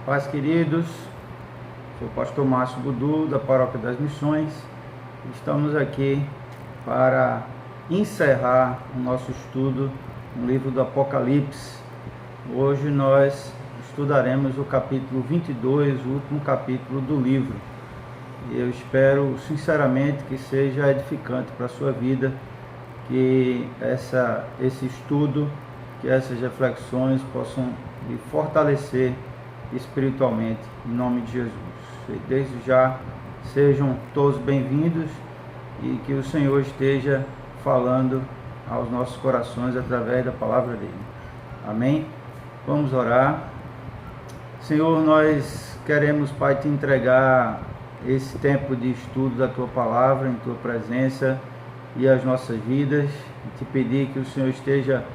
Paz, queridos, sou o pastor Márcio Budu, da Paróquia das Missões. Estamos aqui para encerrar o nosso estudo no livro do Apocalipse. Hoje nós estudaremos o capítulo 22, o último capítulo do livro. E eu espero sinceramente que seja edificante para a sua vida, que esse estudo, que essas reflexões possam lhe fortalecer espiritualmente, em nome de Jesus. E desde já, sejam todos bem-vindos e que o Senhor esteja falando aos nossos corações através da palavra dele. Amém? Vamos orar. Senhor, nós queremos, Pai, te entregar esse tempo de estudo da tua palavra, em tua presença e as nossas vidas, e te pedir que o Senhor esteja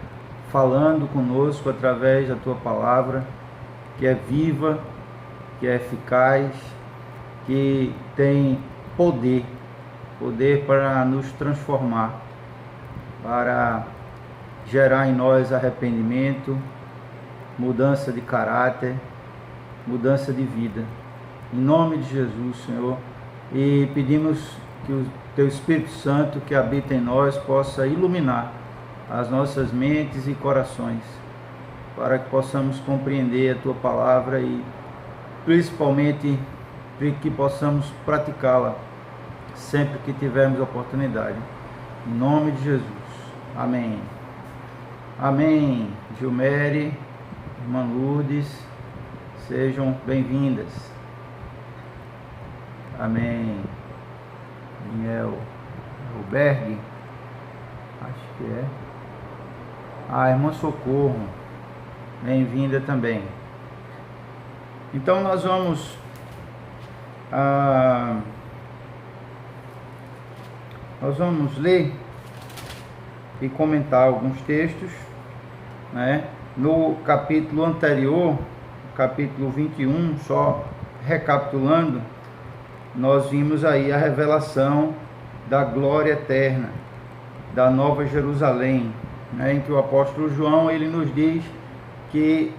falando conosco através da tua palavra, que é viva, que é eficaz, que tem poder para nos transformar, para gerar em nós arrependimento, mudança de caráter, mudança de vida. Em nome de Jesus, Senhor, e pedimos que o teu Espírito Santo que habita em nós possa iluminar as nossas mentes e corações, para que possamos compreender a tua palavra e principalmente que possamos praticá-la sempre que tivermos oportunidade. Em nome de Jesus. Amém. Amém. Gilmere, irmã Lourdes, sejam bem-vindas. Amém. Daniel Albergue, acho que é. Irmã Socorro, bem-vinda também. Então nós vamos ler e comentar alguns textos, né? No capítulo anterior, capítulo 21, só recapitulando, nós vimos aí a revelação da glória eterna, da Nova Jerusalém, né? Em que o apóstolo João, ele nos diz que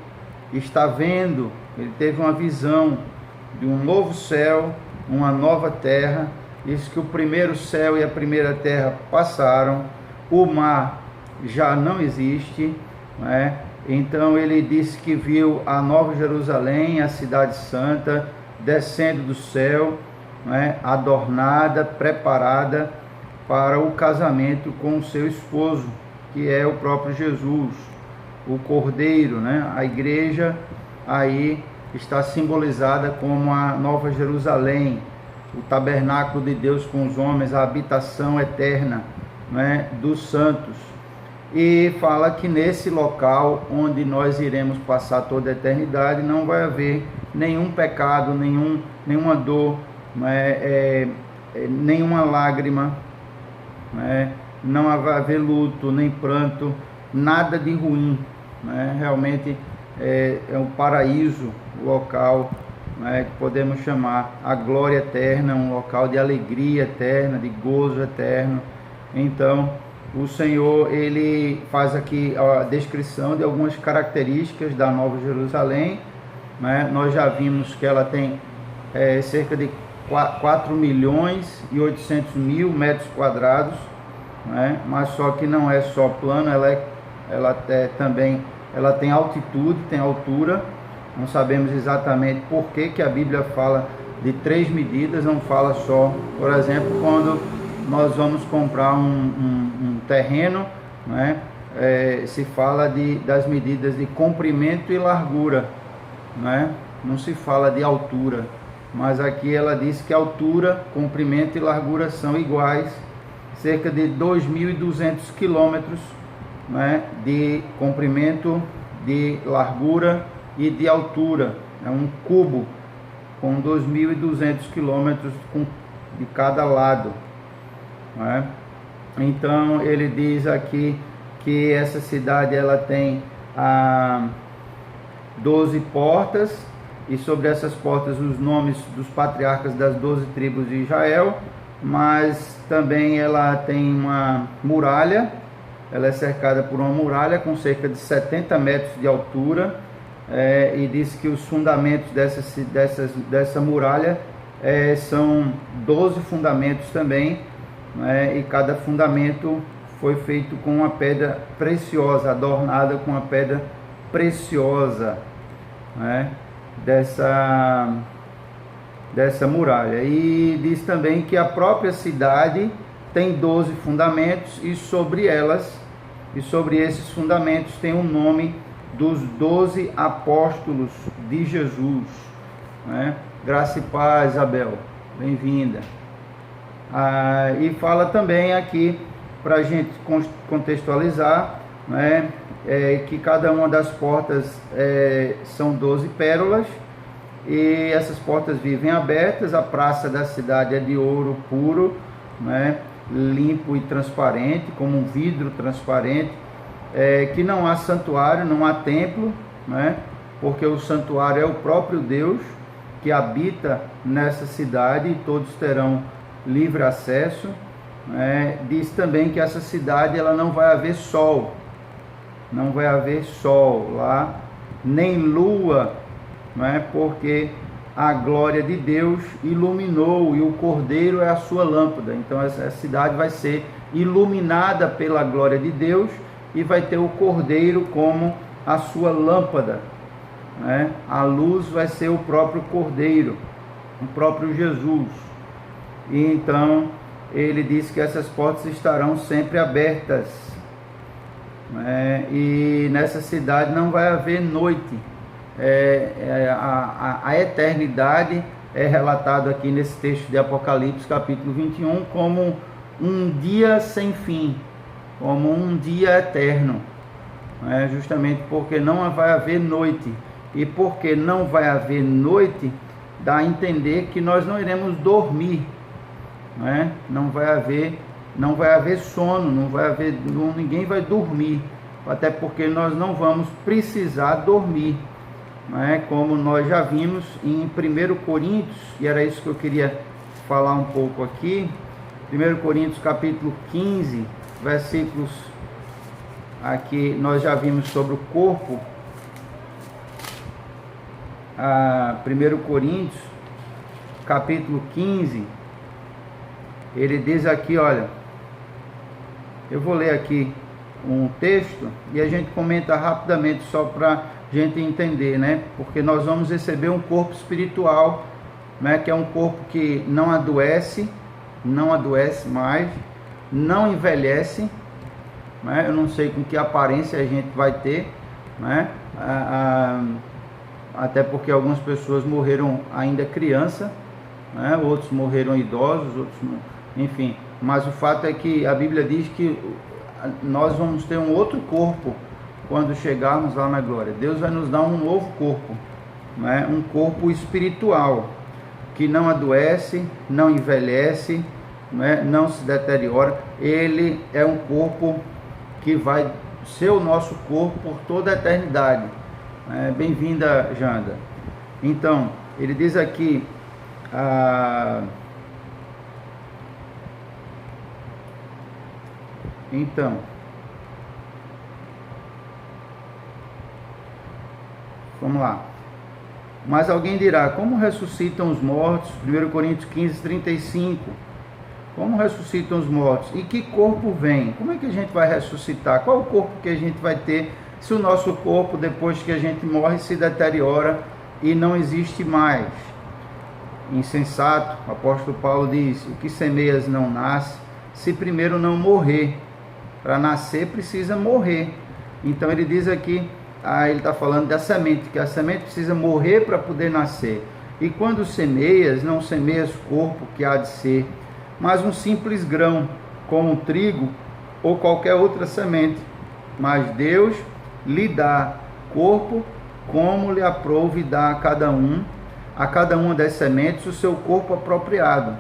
está vendo, ele teve uma visão de um novo céu, uma nova terra. Diz que o primeiro céu e a primeira terra passaram, o mar já não existe, né? Então ele disse que viu a Nova Jerusalém, a cidade santa, descendo do céu, né? Adornada, preparada para o casamento com o seu esposo, que é o próprio Jesus, o Cordeiro, né? A igreja aí está simbolizada como a Nova Jerusalém, o tabernáculo de Deus com os homens, a habitação eterna, né, dos santos. E fala que nesse local onde nós iremos passar toda a eternidade não vai haver nenhum pecado, nenhuma dor, né, nenhuma lágrima, né, não vai haver luto, nem pranto, nada de ruim, né? Realmente é um paraíso, o local, né, que podemos chamar a glória eterna, um local de alegria eterna, de gozo eterno. Então o Senhor, ele faz aqui a descrição de algumas características da Nova Jerusalém, né? Nós já vimos que ela tem cerca de 4.800.000 metros quadrados, né? Mas só que não é só plano, ela tem altitude, tem altura. Não sabemos exatamente por que a Bíblia fala de 3 medidas, não fala só, por exemplo, quando nós vamos comprar um terreno, né? Se fala das medidas de comprimento e largura, né? Não se fala de altura, mas aqui ela diz que altura, comprimento e largura são iguais, cerca de 2.200 quilômetros, né? De comprimento, de largura e de altura. É um cubo com 2.200 quilômetros de cada lado, né? Então ele diz aqui que essa cidade ela tem 12 portas, e sobre essas portas os nomes dos patriarcas das 12 tribos de Israel, mas também ela tem uma muralha. Ela é cercada por uma muralha com cerca de 70 metros de altura, e diz que os fundamentos dessa muralha são 12 fundamentos também, e cada fundamento foi feito com uma pedra preciosa, adornada com uma pedra preciosa, dessa muralha. E diz também que a própria cidade tem 12 fundamentos, e sobre esses fundamentos tem o nome dos 12 apóstolos de Jesus. Graça e paz, Isabel, bem-vinda. E fala também aqui, para a gente contextualizar, que cada uma das portas são 12 pérolas, e essas portas vivem abertas. A praça da cidade é de ouro puro, limpo e transparente, como um vidro transparente, que não há santuário, não há templo, porque o santuário é o próprio Deus que habita nessa cidade, e todos terão livre acesso. Diz também que essa cidade ela não vai haver sol lá, nem lua, porque a glória de Deus iluminou, e o Cordeiro é a sua lâmpada. Então essa cidade vai ser iluminada pela glória de Deus, e vai ter o Cordeiro como a sua lâmpada. A luz vai ser o próprio Cordeiro, o próprio Jesus. E então ele diz que essas portas estarão sempre abertas, e nessa cidade não vai haver noite. A eternidade é relatado aqui nesse texto de Apocalipse capítulo 21 como um dia sem fim, como um dia eterno, justamente porque não vai haver noite. E porque não vai haver noite, dá a entender que nós não iremos dormir, não vai haver sono, ninguém vai dormir, até porque nós não vamos precisar dormir, como nós já vimos em 1 Coríntios, e era isso que eu queria falar um pouco aqui. 1 Coríntios capítulo 15, versículos, aqui nós já vimos sobre o corpo. 1 Coríntios capítulo 15, ele diz aqui, olha, eu vou ler aqui um texto e a gente comenta rapidamente, só para a gente entender, porque nós vamos receber um corpo espiritual, que é um corpo que não adoece mais, não envelhece, eu não sei com que aparência a gente vai ter, até porque algumas pessoas morreram ainda criança, outros morreram idosos, outros, enfim, mas o fato é que a Bíblia diz que nós vamos ter um outro corpo quando chegarmos lá na glória. Deus vai nos dar um novo corpo, um corpo espiritual, que não adoece, não envelhece, não se deteriora. Ele é um corpo que vai ser o nosso corpo por toda a eternidade. Bem-vinda, Janda. Então, ele diz aqui, vamos lá. Mas alguém dirá, como ressuscitam os mortos? 1 Coríntios 15, 35. Como ressuscitam os mortos? E que corpo vem? Como é que a gente vai ressuscitar? Qual o corpo que a gente vai ter se o nosso corpo, depois que a gente morre, se deteriora e não existe mais? Insensato, o apóstolo Paulo diz, o que semeias não nasce, se primeiro não morrer. Para nascer precisa morrer. Então ele diz aqui, ele está falando da semente, que a semente precisa morrer para poder nascer. E quando semeias, não semeias corpo que há de ser, mas um simples grão, como o trigo ou qualquer outra semente. Mas Deus lhe dá corpo como lhe aprouve dar a cada uma das sementes o seu corpo apropriado.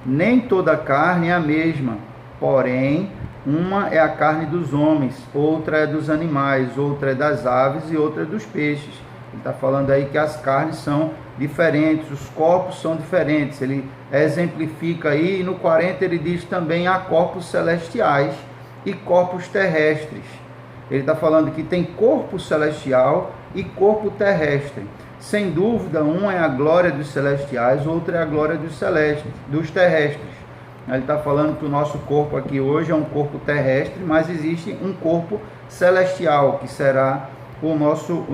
Nem toda carne é a mesma, porém, uma é a carne dos homens, outra é dos animais, outra é das aves e outra é dos peixes. Ele está falando aí que as carnes são diferentes, os corpos são diferentes. Ele exemplifica aí, e no 40 ele diz também há corpos celestiais e corpos terrestres. Ele está falando que tem corpo celestial e corpo terrestre. Sem dúvida, um é a glória dos celestiais, outro é a glória dos terrestres. Ele está falando que o nosso corpo aqui hoje é um corpo terrestre, mas existe um corpo celestial, que será o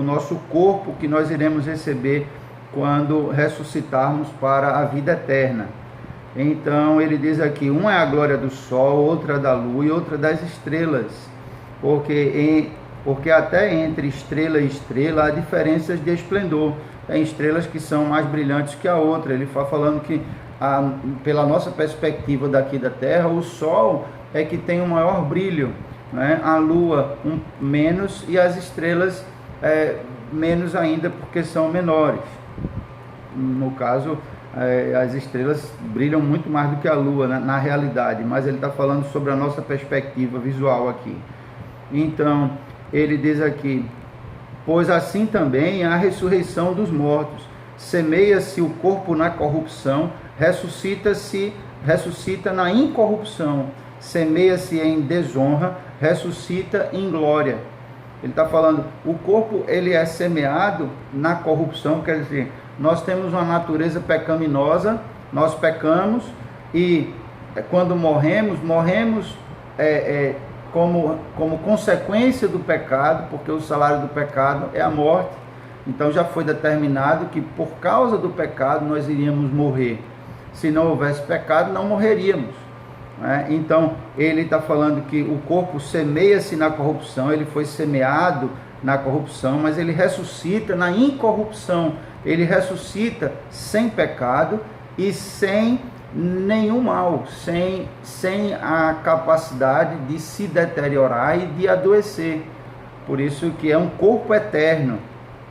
nosso corpo que nós iremos receber quando ressuscitarmos para a vida eterna. Então ele diz aqui, um é a glória do sol, outra da lua e outra das estrelas, porque até entre estrela e estrela há diferenças de esplendor. Tem estrelas que são mais brilhantes que a outra. Ele está falando que pela nossa perspectiva daqui da Terra, o sol é que tem o maior brilho, né? A lua menos e as estrelas menos ainda, porque são menores. No caso, as estrelas brilham muito mais do que a lua na realidade, mas ele está falando sobre a nossa perspectiva visual aqui. Então ele diz aqui, pois assim também a ressurreição dos mortos, semeia-se o corpo na corrupção, ressuscita na incorrupção, semeia-se em desonra, ressuscita em glória. Ele está falando, o corpo ele é semeado na corrupção, quer dizer, nós temos uma natureza pecaminosa, nós pecamos e quando morremos como consequência do pecado, porque o salário do pecado é a morte. Então já foi determinado que por causa do pecado nós iríamos morrer. Se não houvesse pecado, não morreríamos, né? Então ele está falando que o corpo semeia-se na corrupção, ele foi semeado na corrupção, mas ele ressuscita na incorrupção. Ele ressuscita sem pecado e sem nenhum mal, sem a capacidade de se deteriorar e de adoecer. Por isso que é um corpo eterno,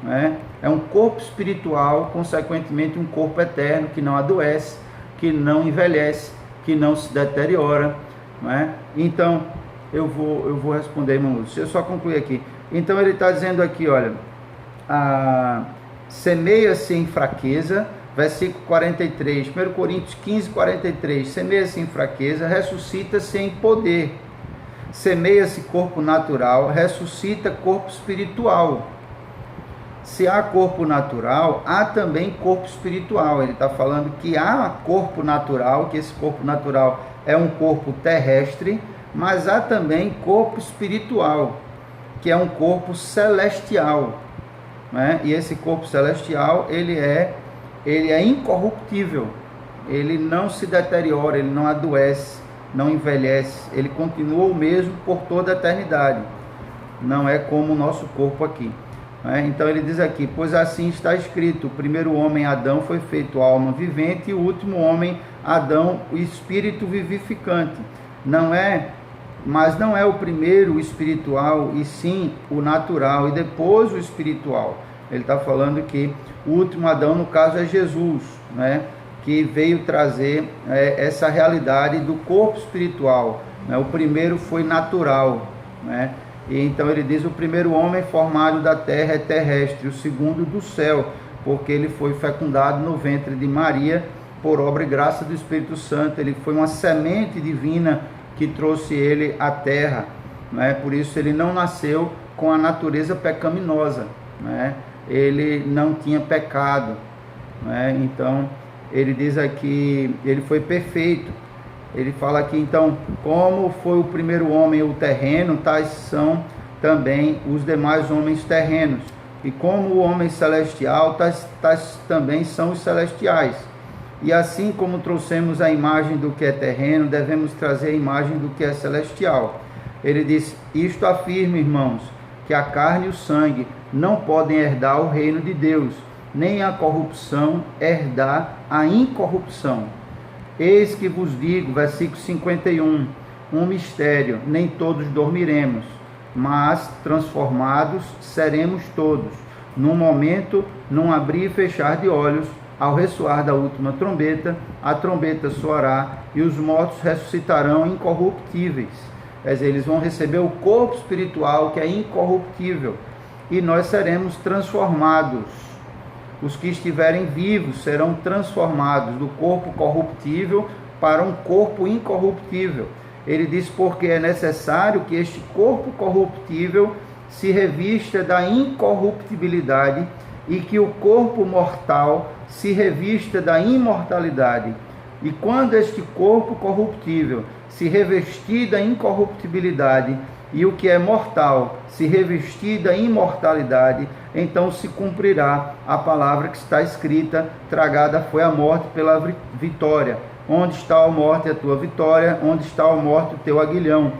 né? É um corpo espiritual, consequentemente um corpo eterno que não adoece, que não envelhece, que não se deteriora, né? Então eu vou responder, irmão Lúcio. Deixa eu só concluir aqui. Então ele está dizendo aqui, olha, semeia-se em fraqueza, versículo 43, 1 Coríntios 15, 43, semeia-se em fraqueza, ressuscita-se em poder, semeia-se corpo natural, ressuscita corpo espiritual. Se há corpo natural, há também corpo espiritual. Ele está falando que há corpo natural, que esse corpo natural é um corpo terrestre, mas há também corpo espiritual, que é um corpo celestial, né? E esse corpo celestial, ele é incorruptível, ele não se deteriora, ele não adoece, não envelhece, ele continua o mesmo por toda a eternidade, não é como o nosso corpo aqui, né? Então ele diz aqui, pois assim está escrito, o primeiro homem Adão foi feito alma vivente e o último homem Adão o espírito vivificante. Mas não é o primeiro o espiritual, e sim o natural, e depois o espiritual. Ele está falando que o último Adão, no caso, é Jesus, né? Que veio trazer essa realidade do corpo espiritual, né? O primeiro foi natural, né? E então ele diz, o primeiro homem formado da terra é terrestre, o segundo do céu, porque ele foi fecundado no ventre de Maria, por obra e graça do Espírito Santo. Ele foi uma semente divina que trouxe ele à terra, né? Por isso ele não nasceu com a natureza pecaminosa, né? Ele não tinha pecado, né? Então ele diz aqui, ele foi perfeito. Ele fala aqui, então, como foi o primeiro homem o terreno, tais são também os demais homens terrenos, e como o homem celestial, tais também são os celestiais. E assim como trouxemos a imagem do que é terreno, devemos trazer a imagem do que é celestial. Ele diz, isto afirma, irmãos, que a carne e o sangue não podem herdar o reino de Deus, nem a corrupção herdar a incorrupção. Eis que vos digo, versículo 51, um mistério, nem todos dormiremos, mas transformados seremos todos, num momento, num abrir e fechar de olhos, ao ressoar da última trombeta, a trombeta soará e os mortos ressuscitarão incorruptíveis. Quer dizer, eles vão receber o corpo espiritual que é incorruptível e nós seremos transformados. Os que estiverem vivos serão transformados do corpo corruptível para um corpo incorruptível. Ele diz: porque é necessário que este corpo corruptível se revista da incorruptibilidade e que o corpo mortal se revista da imortalidade. E quando este corpo corruptível se revestir da incorruptibilidade e o que é mortal se revestir da imortalidade, então se cumprirá a palavra que está escrita: tragada foi a morte pela vitória. Onde está a morte, a tua vitória? Onde está a morte, o teu aguilhão?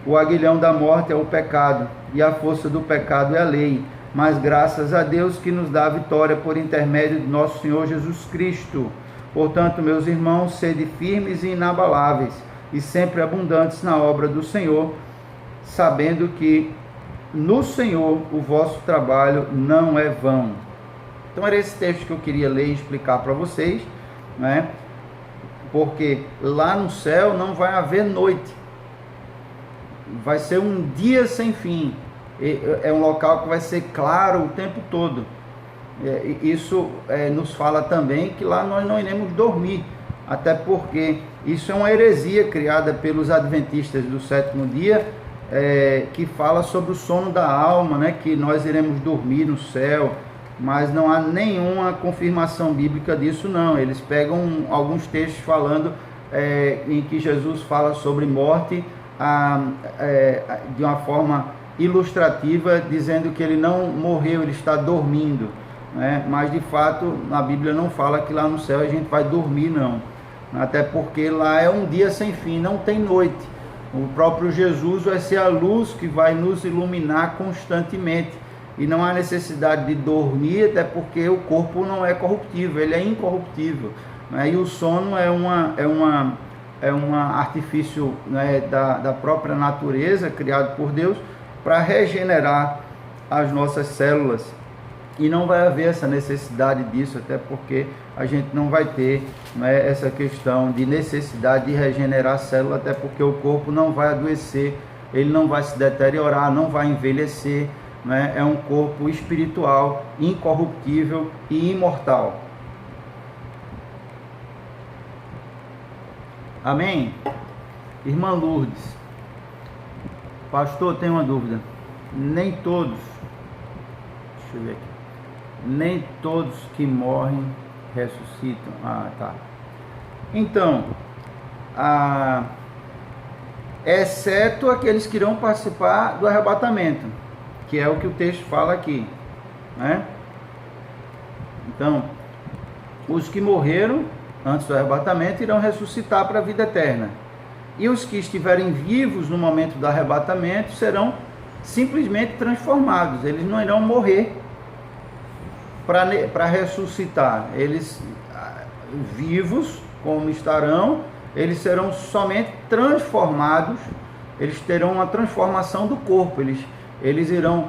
O aguilhão da morte é o pecado, e a força do pecado é a lei. Mas graças a Deus que nos dá a vitória por intermédio de nosso Senhor Jesus Cristo. Portanto, meus irmãos, sede firmes e inabaláveis, e sempre abundantes na obra do Senhor, sabendo que no Senhor o vosso trabalho não é vão. Então era esse texto que eu queria ler e explicar para vocês, né? Porque lá no céu não vai haver noite, vai ser um dia sem fim, é um local que vai ser claro o tempo todo. Isso nos fala também que lá nós não iremos dormir, até porque isso é uma heresia criada pelos adventistas do sétimo dia, que fala sobre o sono da alma, né? Que nós iremos dormir no céu, mas não há nenhuma confirmação bíblica disso não. Eles pegam alguns textos falando em que Jesus fala sobre morte de uma forma ilustrativa, dizendo que ele não morreu, ele está dormindo, né? Mas de fato na Bíblia não fala que lá no céu a gente vai dormir não, até porque lá é um dia sem fim, não tem noite. O próprio Jesus vai ser a luz que vai nos iluminar constantemente, e não há necessidade de dormir, até porque o corpo não é corruptível, ele é incorruptível, né? E o sono é um artifício, né, da própria natureza, criado por Deus, para regenerar as nossas células. E não vai haver essa necessidade disso, até porque a gente não vai ter, né, essa questão de necessidade de regenerar a célula, até porque o corpo não vai adoecer, ele não vai se deteriorar, não vai envelhecer, né? É um corpo espiritual, incorruptível e imortal. Amém? Irmã Lourdes: pastor, tenho uma dúvida. Nem todos, deixa eu ver aqui, nem todos que morrem ressuscitam. Tá. Então, exceto aqueles que irão participar do arrebatamento, que é o que o texto fala aqui, né? Então, os que morreram antes do arrebatamento irão ressuscitar para a vida eterna. E os que estiverem vivos no momento do arrebatamento serão simplesmente transformados. Eles não irão morrer para ressuscitar. Eles, vivos como estarão, eles serão somente transformados. Eles terão uma transformação do corpo. Eles irão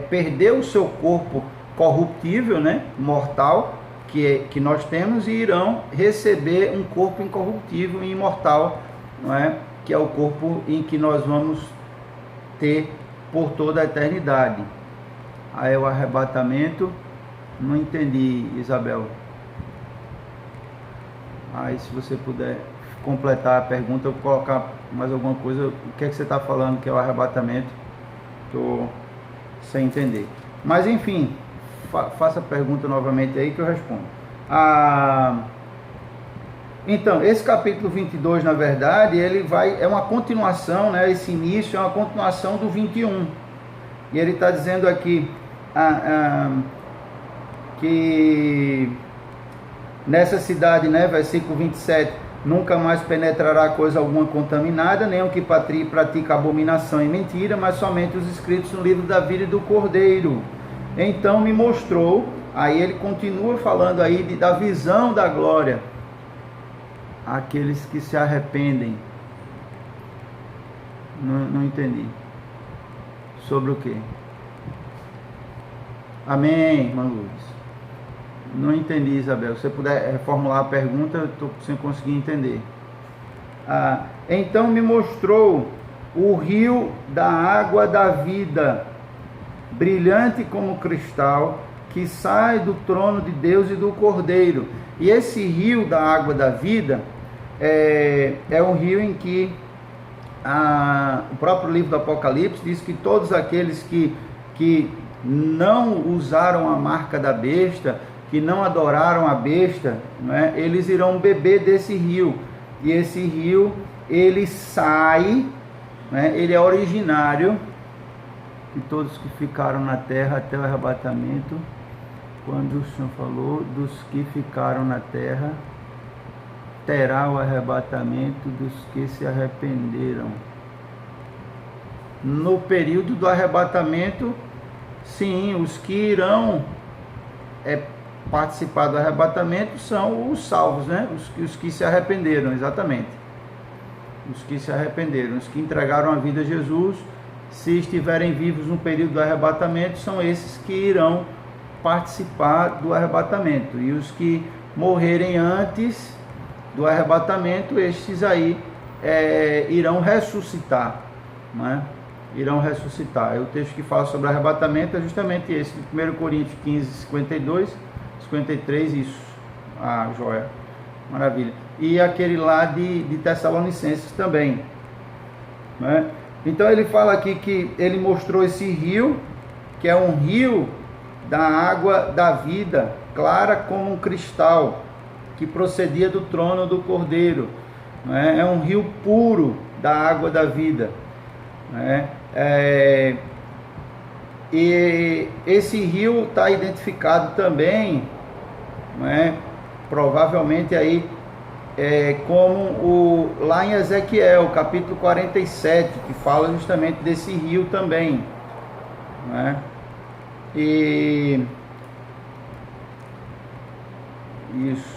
perder o seu corpo corruptível, né, mortal, que nós temos, e irão receber um corpo incorruptível e imortal, não é? Que é o corpo em que nós vamos ter por toda a eternidade. Aí o arrebatamento, não entendi, Isabel. Aí se você puder completar a pergunta, eu vou colocar mais alguma coisa. O que é que você está falando que é o arrebatamento? Estou sem entender. Mas enfim, faça a pergunta novamente aí que eu respondo. Então, esse capítulo 22, na verdade, é uma continuação, né? Esse início é uma continuação do 21. E ele está dizendo aqui que nessa cidade, né, versículo 27, nunca mais penetrará coisa alguma contaminada, nem o que pratica abominação e mentira, mas somente os escritos no livro da vida e do Cordeiro. Então me mostrou, aí ele continua falando aí da visão da glória, aqueles que se arrependem. Não entendi. Sobre o quê? Amém, irmã Lourdes. Não entendi, Isabel. Se você puder reformular a pergunta, eu estou sem conseguir entender. Então me mostrou o rio da água da vida, brilhante como cristal, que sai do trono de Deus e do Cordeiro. E esse rio da água da vida é um rio em que o próprio livro do Apocalipse diz que todos aqueles que não usaram a marca da besta, que não adoraram a besta, né, eles irão beber desse rio. E esse rio, ele sai, né, ele é originário de todos que ficaram na terra até o arrebatamento. Quando o Senhor falou dos que ficaram na terra, terá o arrebatamento dos que se arrependeram. No período do arrebatamento, sim, os que irão participar do arrebatamento são os salvos, né? Os que se arrependeram, exatamente. Os que se arrependeram, os que entregaram a vida a Jesus, se estiverem vivos no período do arrebatamento, são esses que irão participar do arrebatamento. E os que morrerem antes do arrebatamento, estes aí irão ressuscitar, né? Irão ressuscitar. O texto que fala sobre o arrebatamento é justamente esse, de 1 Coríntios 15, 52, 53, isso. Ah, joia. Maravilha. E aquele lá de Tessalonicenses também, né? Então ele fala aqui que ele mostrou esse rio, que é um rio da água da vida, clara como um cristal, que procedia do trono do Cordeiro, né? É um rio puro da água da vida, né? E esse rio está identificado também, né, provavelmente aí como lá em Ezequiel, capítulo 47, que fala justamente desse rio também, né? E isso.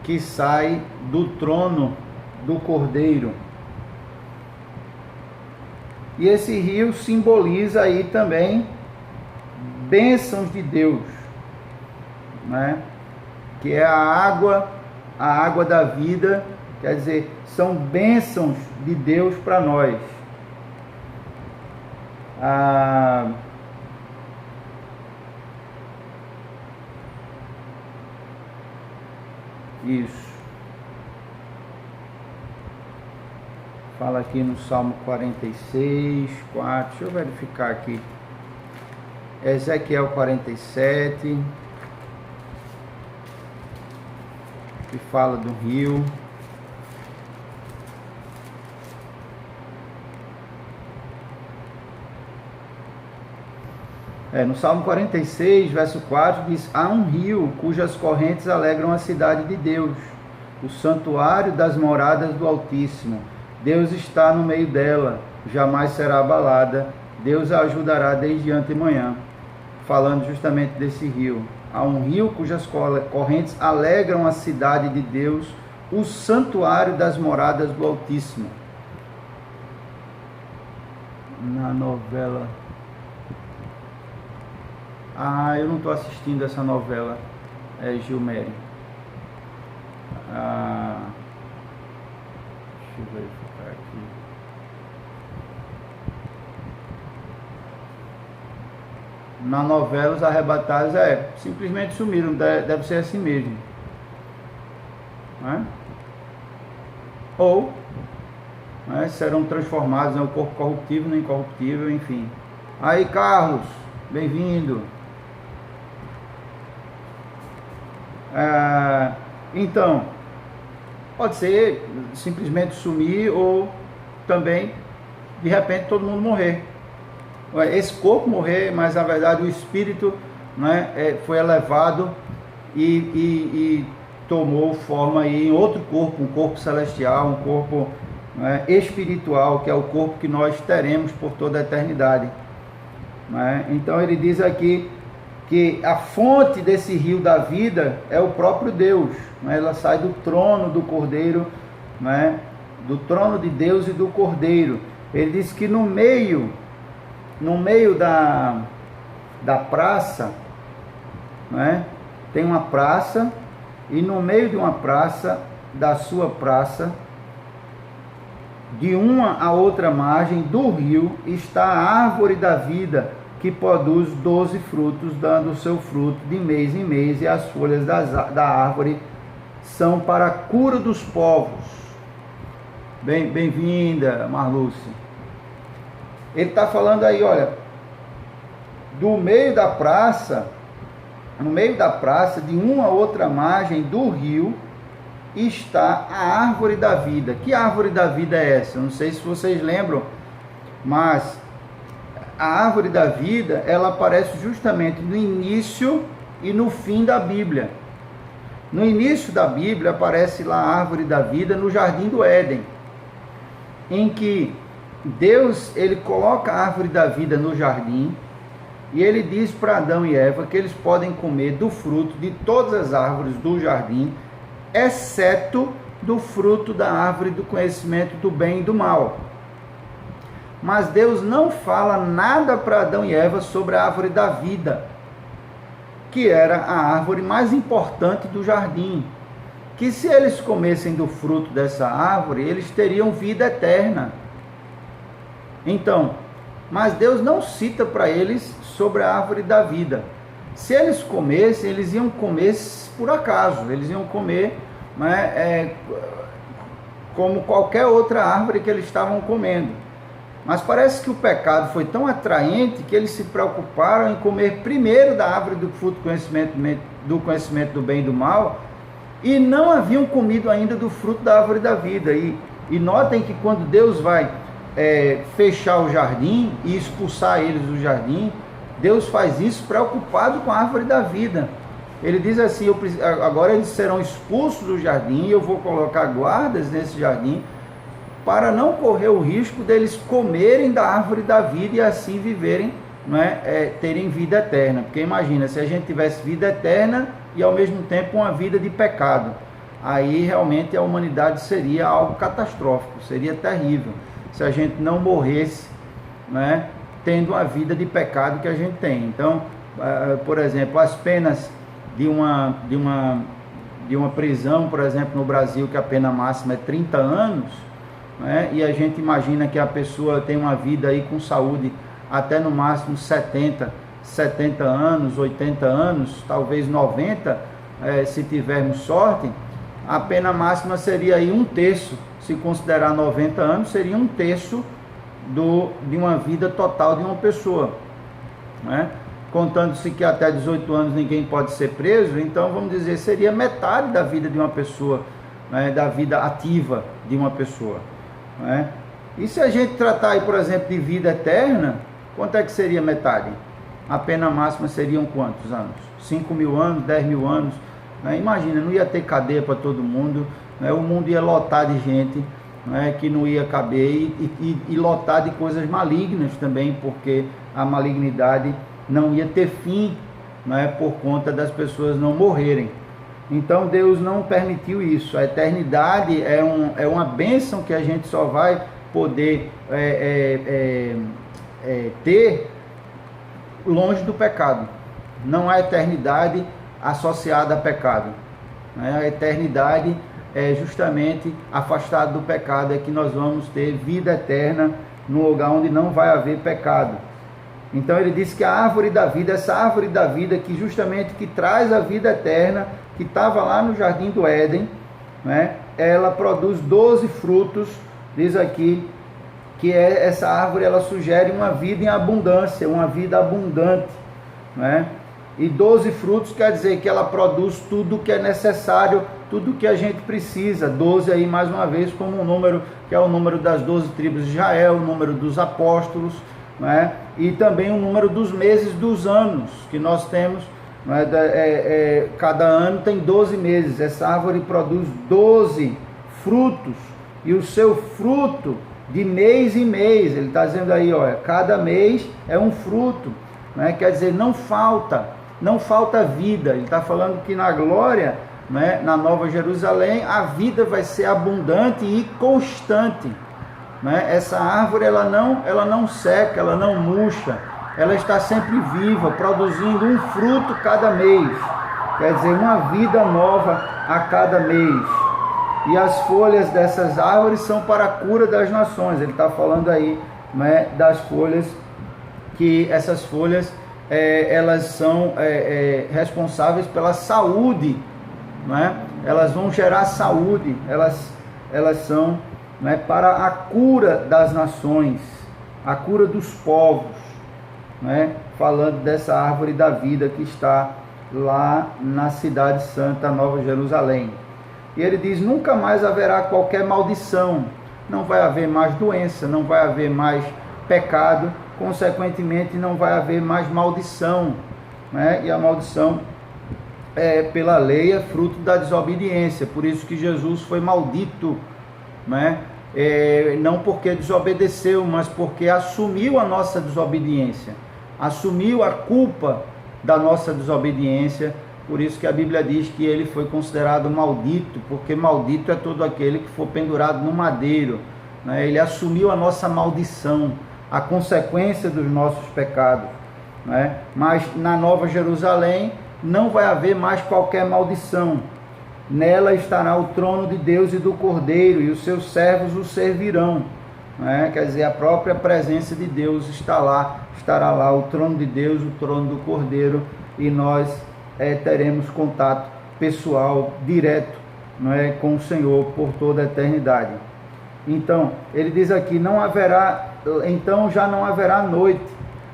Que sai do trono do Cordeiro. E esse rio simboliza aí também bênçãos de Deus, né? Que é a água da vida, quer dizer, são bênçãos de Deus para nós. Isso. Fala aqui no Salmo 46, 4. Deixa eu verificar aqui. Ezequiel 47. Que fala do rio. No Salmo 46, verso 4, diz: há um rio cujas correntes alegram a cidade de Deus, o santuário das moradas do Altíssimo. Deus está no meio dela, jamais será abalada. Deus a ajudará desde antemanhã. Falando justamente desse rio. Há um rio cujas correntes alegram a cidade de Deus, o santuário das moradas do Altíssimo. Na novela... eu não estou assistindo essa novela, Gilmere. Deixa eu verificar aqui. Na novela, os arrebatados simplesmente sumiram, deve ser assim mesmo, né? Ou serão transformados em um corpo corruptível, no incorruptível, enfim. Aí, Carlos, bem-vindo. Então, pode ser simplesmente sumir, ou também de repente todo mundo morrer, esse corpo morrer, mas na verdade o espírito, né, foi elevado e tomou forma aí em outro corpo, um corpo celestial, um corpo, né, espiritual, que é o corpo que nós teremos por toda a eternidade, né? Então ele diz aqui que a fonte desse rio da vida é o próprio Deus, né? Ela sai do trono do Cordeiro, né? Do trono de Deus e do Cordeiro. Ele diz que no meio da praça, né? Tem uma praça, e no meio de uma praça, da sua praça, de uma a outra margem do rio, está a árvore da vida, que produz 12 frutos, dando o seu fruto de mês em mês, e as folhas da árvore são para a cura dos povos. Bem-vinda, Marluce. Ele está falando aí, olha, do meio da praça, no meio da praça, de uma a outra margem do rio, está a árvore da vida. Que árvore da vida é essa? Eu não sei se vocês lembram, mas a árvore da vida, ela aparece justamente no início e no fim da Bíblia. No início da Bíblia aparece lá a árvore da vida no Jardim do Éden, em que Deus, ele coloca a árvore da vida no jardim e ele diz para Adão e Eva que eles podem comer do fruto de todas as árvores do jardim, exceto do fruto da árvore do conhecimento do bem e do mal. Mas Deus não fala nada para Adão e Eva sobre a árvore da vida, que era a árvore mais importante do jardim, que se eles comessem do fruto dessa árvore, eles teriam vida eterna. Então, mas Deus não cita para eles sobre a árvore da vida. Se eles comessem, eles iam comer por acaso, eles iam comer, né, como qualquer outra árvore que eles estavam comendo. Mas parece que o pecado foi tão atraente que eles se preocuparam em comer primeiro da árvore do fruto do conhecimento do bem e do mal, e não haviam comido ainda do fruto da árvore da vida. E notem que quando Deus vai fechar o jardim e expulsar eles do jardim, Deus faz isso preocupado com a árvore da vida. Ele diz assim, agora eles serão expulsos do jardim e eu vou colocar guardas nesse jardim para não correr o risco deles comerem da árvore da vida e assim viverem, terem vida eterna. Porque imagina, se a gente tivesse vida eterna e ao mesmo tempo uma vida de pecado, aí realmente a humanidade seria algo catastrófico, seria terrível, se a gente não morresse, tendo a vida de pecado que a gente tem. Então, por exemplo, as penas de uma prisão, por exemplo, no Brasil, que a pena máxima é 30 anos, e a gente imagina que a pessoa tem uma vida aí com saúde até no máximo 70 anos, 80 anos, talvez 90, se tivermos sorte, a pena máxima seria aí 1/3, se considerar 90 anos, seria 1/3 de uma vida total de uma pessoa, contando-se que até 18 anos ninguém pode ser preso, então vamos dizer, seria metade da vida de uma pessoa, da vida ativa de uma pessoa. E se a gente tratar aí, por exemplo, de vida eterna, quanto é que seria metade? A pena máxima seriam quantos anos? 5.000 anos, 10.000 anos? Imagina, não ia ter cadeia para todo mundo, o mundo ia lotar de gente, que não ia caber, e lotar de coisas malignas também, porque a malignidade não ia ter fim, por conta das pessoas não morrerem. Então Deus não permitiu isso. A eternidade é uma bênção que a gente só vai poder ter longe do pecado. Não há eternidade associada a pecado. A eternidade é justamente afastado do pecado, é que nós vamos ter vida eterna no lugar onde não vai haver pecado. Então ele diz que a árvore da vida, essa árvore da vida que justamente que traz a vida eterna, que estava lá no Jardim do Éden, ela produz 12 frutos, diz aqui, que essa árvore ela sugere uma vida em abundância, uma vida abundante, e 12 frutos quer dizer que ela produz tudo que é necessário, tudo que a gente precisa. 12 aí mais uma vez como um número, que é o número das 12 tribos de Israel, o número dos apóstolos, e também o número dos meses dos anos que nós temos. Cada ano tem 12 meses. Essa árvore produz 12 frutos, e o seu fruto de mês em mês, ele está dizendo aí, olha, cada mês é um fruto, quer dizer, não falta vida. Ele está falando que na glória, na Nova Jerusalém, a vida vai ser abundante e constante. Essa árvore ela não seca, ela não murcha, ela está sempre viva, produzindo um fruto cada mês, quer dizer, uma vida nova a cada mês. E as folhas dessas árvores são para a cura das nações. Ele está falando aí, das folhas que essas folhas elas são responsáveis pela saúde, não é? Elas vão gerar saúde, elas são, não é, para a cura das nações, a cura dos povos, não é? Falando dessa árvore da vida que está lá na cidade santa, Nova Jerusalém. E ele diz: nunca mais haverá qualquer maldição, não vai haver mais doença, não vai haver mais pecado, consequentemente não vai haver mais maldição, né? E a maldição pela lei é fruto da desobediência, por isso que Jesus foi maldito, né? Não porque desobedeceu, mas porque assumiu a nossa desobediência, assumiu a culpa da nossa desobediência. Por isso que a Bíblia diz que ele foi considerado maldito, porque maldito é todo aquele que for pendurado no madeiro, né? Ele assumiu a nossa maldição, a consequência dos nossos pecados, né? Mas na Nova Jerusalém não vai haver mais qualquer maldição. Nela estará o trono de Deus e do Cordeiro, e os seus servos o servirão, né? Quer dizer, a própria presença de Deus estará lá o trono de Deus, o trono do Cordeiro, e nós teremos contato pessoal, direto, não é, com o Senhor por toda a eternidade. Então, ele diz aqui: então já não haverá noite,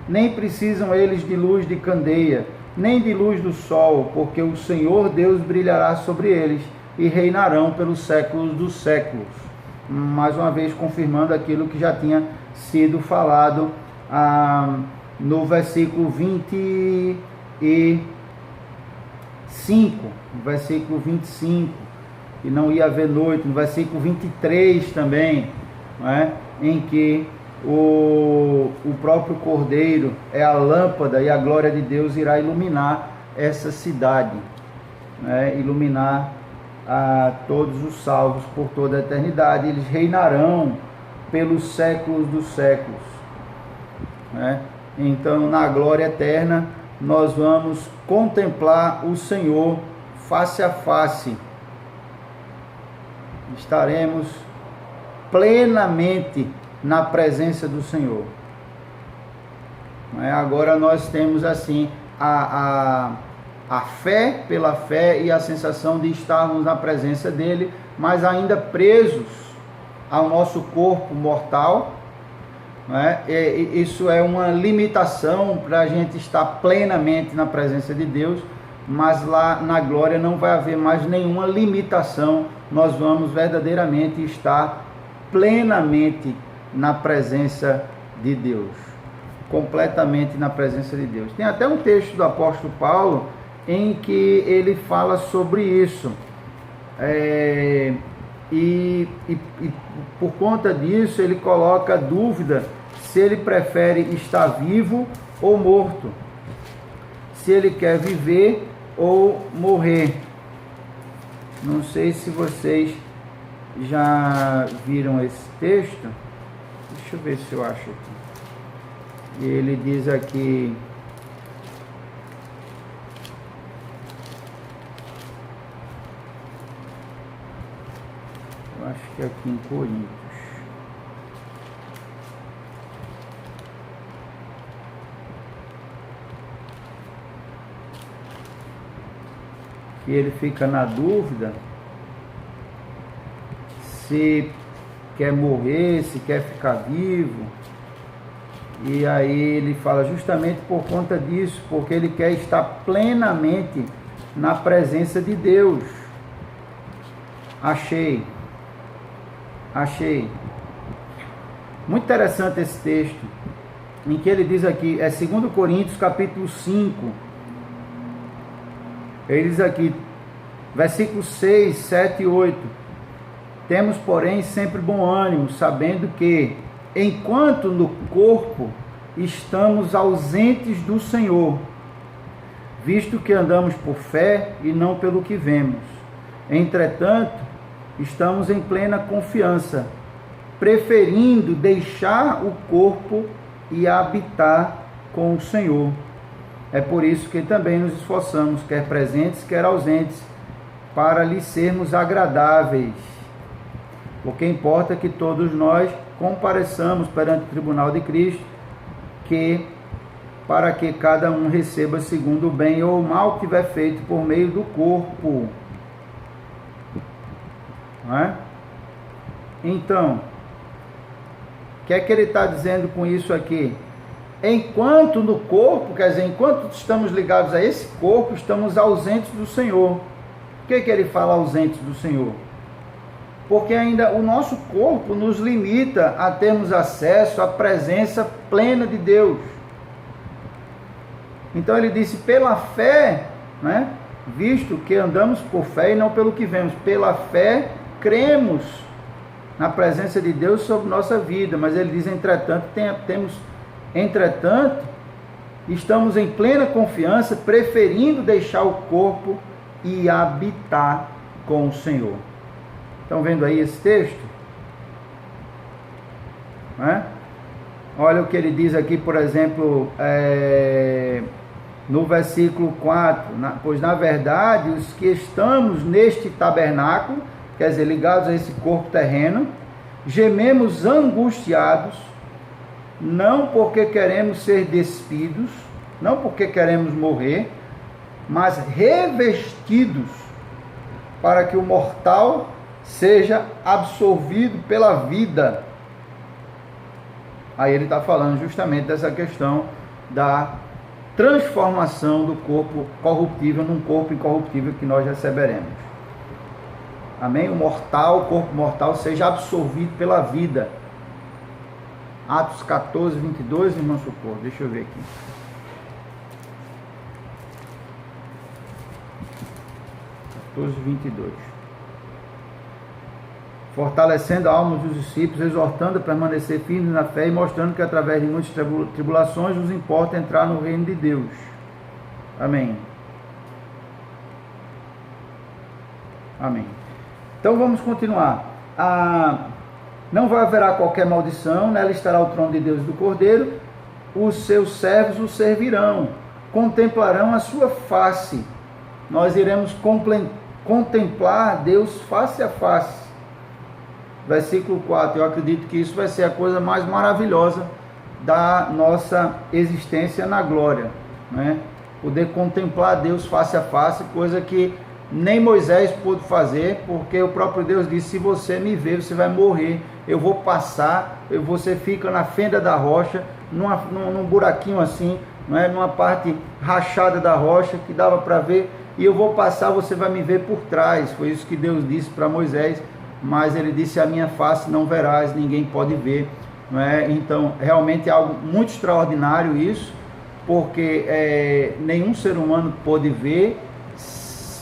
nem precisam eles de luz de candeia, nem de luz do sol, porque o Senhor Deus brilhará sobre eles e reinarão pelos séculos dos séculos. Mais uma vez confirmando aquilo que já tinha sido falado no versículo 25, que não ia haver noite, no versículo 23 também, não é? Em que o próprio Cordeiro é a lâmpada e a glória de Deus irá iluminar essa cidade, né? Iluminar a todos os salvos por toda a eternidade. Eles reinarão pelos séculos dos séculos, né? Então, na glória eterna, nós vamos contemplar o Senhor face a face. Estaremos plenamente na presença do Senhor. Agora nós temos assim a fé pela fé e a sensação de estarmos na presença dele, mas ainda presos ao nosso corpo mortal. Isso é uma limitação para a gente estar plenamente na presença de Deus, mas lá na glória não vai haver mais nenhuma limitação. Nós vamos verdadeiramente estar plenamente na presença de Deus, completamente na presença de Deus. Tem até um texto do apóstolo Paulo em que ele fala sobre isso, e por conta disso ele coloca dúvida se ele prefere estar vivo ou morto, se ele quer viver ou morrer. Não sei se vocês já viram esse texto. Deixa eu ver se eu acho aqui. Ele diz aqui: eu acho que é aqui em Coríntios. E ele fica na dúvida se quer morrer, se quer ficar vivo. E aí ele fala justamente por conta disso, porque ele quer estar plenamente na presença de Deus. Achei. Muito interessante esse texto, em que ele diz aqui, 2 Coríntios capítulo 5, ele diz aqui, versículos 6, 7 e 8: temos, porém, sempre bom ânimo, sabendo que, enquanto no corpo estamos ausentes do Senhor, visto que andamos por fé e não pelo que vemos. Entretanto, estamos em plena confiança, preferindo deixar o corpo e habitar com o Senhor. É por isso que também nos esforçamos, quer presentes, quer ausentes, para lhe sermos agradáveis. Porque importa que todos nós compareçamos perante o tribunal de Cristo, que para que cada um receba segundo o bem ou o mal que tiver feito por meio do corpo. Não é? Então, o que é que ele está dizendo com isso aqui? Enquanto no corpo, quer dizer, enquanto estamos ligados a esse corpo, estamos ausentes do Senhor. Por que ele fala ausentes do Senhor? Porque ainda o nosso corpo nos limita a termos acesso à presença plena de Deus. Então ele disse, pela fé, né, visto que andamos por fé e não pelo que vemos, pela fé cremos na presença de Deus sobre nossa vida. Mas ele diz, entretanto, estamos em plena confiança, preferindo deixar o corpo e habitar com o Senhor. Estão vendo aí esse texto? Olha o que ele diz aqui, por exemplo, no versículo 4, pois na verdade os que estamos neste tabernáculo, quer dizer, ligados a esse corpo terreno, gememos angustiados, não porque queremos ser despidos, não porque queremos morrer, mas revestidos para que o mortal seja absorvido pela vida. Aí ele está falando justamente dessa questão da transformação do corpo corruptível num corpo incorruptível que nós receberemos. Amém? O corpo mortal seja absorvido pela vida. Atos 14, 22, irmão Socorro, deixa eu ver aqui. Atos 22. Fortalecendo a alma dos discípulos, exortando a permanecer firmes na fé e mostrando que através de muitas tribulações nos importa entrar no reino de Deus. Amém. Amém. Então vamos continuar. Não haverá qualquer maldição, nela estará o trono de Deus e do Cordeiro, os seus servos o servirão, contemplarão a sua face. Nós iremos contemplar Deus face a face. Versículo 4, eu acredito que isso vai ser a coisa mais maravilhosa da nossa existência na glória, né? Poder contemplar Deus face a face, coisa que nem Moisés pôde fazer, porque o próprio Deus disse, se você me ver, você vai morrer, eu vou passar, você fica na fenda da rocha, num buraquinho assim, não é? Numa parte rachada da rocha, que dava para ver, e eu vou passar, você vai me ver por trás. Foi isso que Deus disse para Moisés, mas ele disse, a minha face não verás, ninguém pode ver, não é? Então, realmente é algo muito extraordinário isso, porque nenhum ser humano pode ver,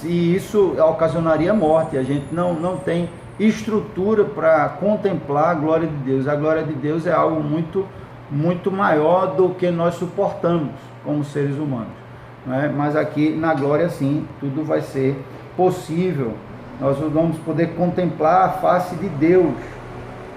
e isso ocasionaria morte. A gente não tem estrutura para contemplar a glória de Deus. A glória de Deus é algo muito, muito maior do que nós suportamos como seres humanos, não é? Mas aqui na glória sim, tudo vai ser possível. Nós vamos poder contemplar a face de Deus,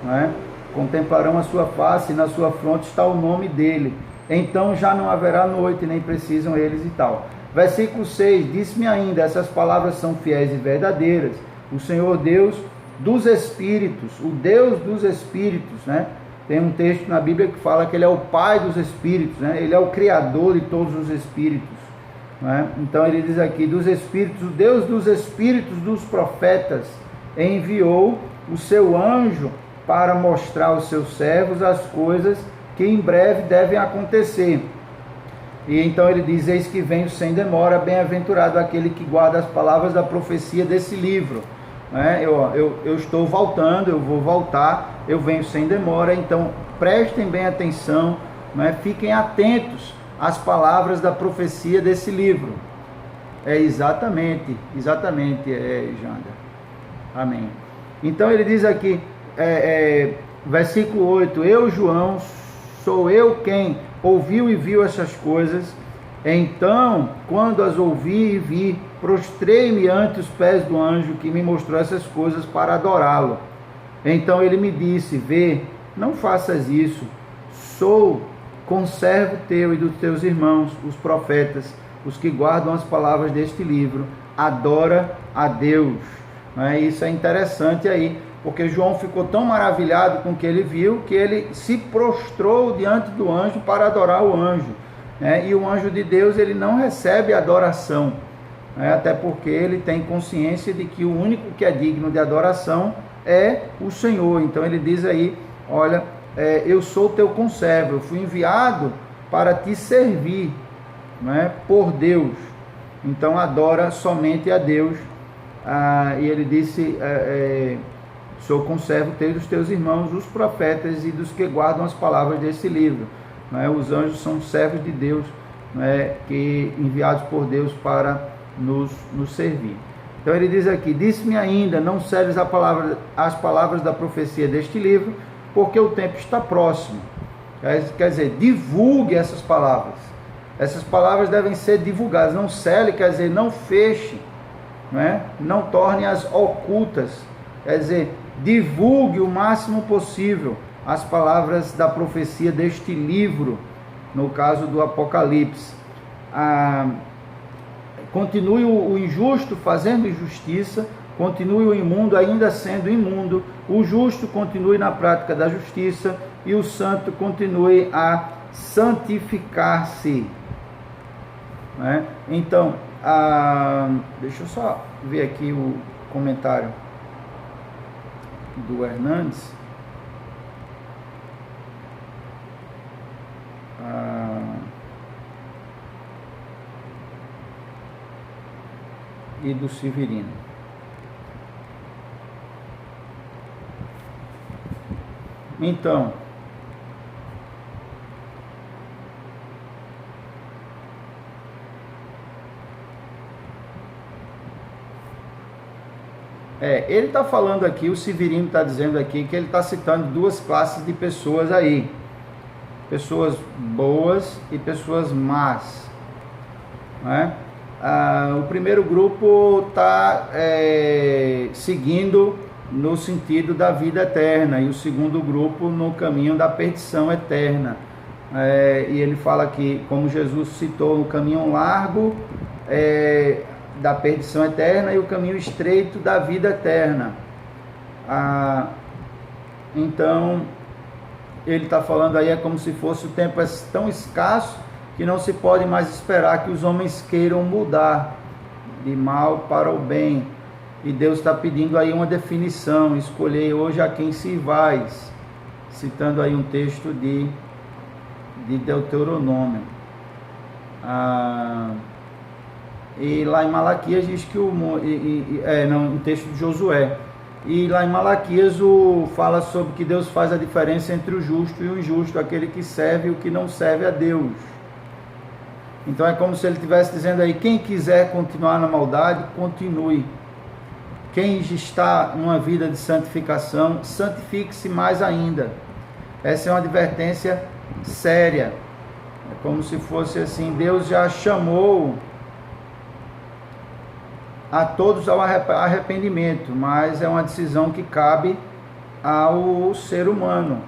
não é? Contemplarão a sua face, e na sua fronte está o nome dele. Então já não haverá noite, nem precisam eles e tal. Versículo 6, disse-me ainda, essas palavras são fiéis e verdadeiras. O Senhor Deus dos Espíritos, o Deus dos Espíritos, né? Tem um texto na Bíblia que fala que ele é o Pai dos Espíritos, né? Ele é o Criador de todos os Espíritos. Então ele diz aqui, dos Espíritos, o Deus dos Espíritos dos profetas enviou o seu anjo para mostrar aos seus servos as coisas que em breve devem acontecer. E então ele diz, eis que venho sem demora, bem-aventurado aquele que guarda as palavras da profecia desse livro. Eu estou voltando, eu vou voltar, eu venho sem demora, então prestem bem atenção, fiquem atentos as palavras da profecia desse livro. Exatamente, Janda. Amém. Então ele diz aqui, versículo 8, eu, João, sou eu quem ouviu e viu essas coisas. Então, quando as ouvi e vi, prostrei-me ante os pés do anjo que me mostrou essas coisas para adorá-lo. Então ele me disse, vê, não faças isso, sou conservo teu e dos teus irmãos, os profetas, os que guardam as palavras deste livro, adora a Deus. Isso é interessante aí, porque João ficou tão maravilhado com o que ele viu, que ele se prostrou diante do anjo para adorar o anjo. né? E o anjo de Deus, ele não recebe adoração, né? Até porque ele tem consciência de que o único que é digno de adoração é o Senhor. Então ele diz aí, olha, eu sou teu conservo, eu fui enviado para te servir, né, por Deus. Então adora somente a Deus. E ele disse, sou conservo teu e dos teus irmãos, os profetas e dos que guardam as palavras desse livro. Né? Os anjos são servos de Deus, né, que enviados por Deus para nos servir. Então ele diz aqui, disse-me ainda, não seles as palavras da profecia deste livro, porque o tempo está próximo. Quer dizer, divulgue essas palavras. Essas palavras devem ser divulgadas. Não cele, quer dizer, não feche, não torne-as ocultas. Quer dizer, divulgue o máximo possível as palavras da profecia deste livro, no caso do Apocalipse. Continue o injusto fazendo injustiça, continue o imundo ainda sendo imundo, o justo continue na prática da justiça e o santo continue a santificar-se. Então, deixa eu só ver aqui o comentário do Hernandes. E do Severino. Então, ele está falando aqui, o Severino está dizendo aqui que ele está citando duas classes de pessoas aí, pessoas boas e pessoas más, o primeiro grupo está seguindo no sentido da vida eterna e o segundo grupo no caminho da perdição eterna. E ele fala aqui, como Jesus citou, o caminho largo da perdição eterna e o caminho estreito da vida eterna. Então, ele está falando aí, é como se fosse o tempo tão escasso que não se pode mais esperar que os homens queiram mudar de mal para o bem. E Deus está pedindo aí uma definição, escolhei hoje a quem servais, citando aí um texto de Deuteronômio. E lá em Malaquias diz que um texto de Josué. E lá em Malaquias fala sobre que Deus faz a diferença entre o justo e o injusto, aquele que serve e o que não serve a Deus. Então é como se ele estivesse dizendo aí, quem quiser continuar na maldade, continue. Quem está numa vida de santificação, santifique-se mais ainda. Essa é uma advertência séria. É como se fosse assim, Deus já chamou a todos ao arrependimento, mas é uma decisão que cabe ao ser humano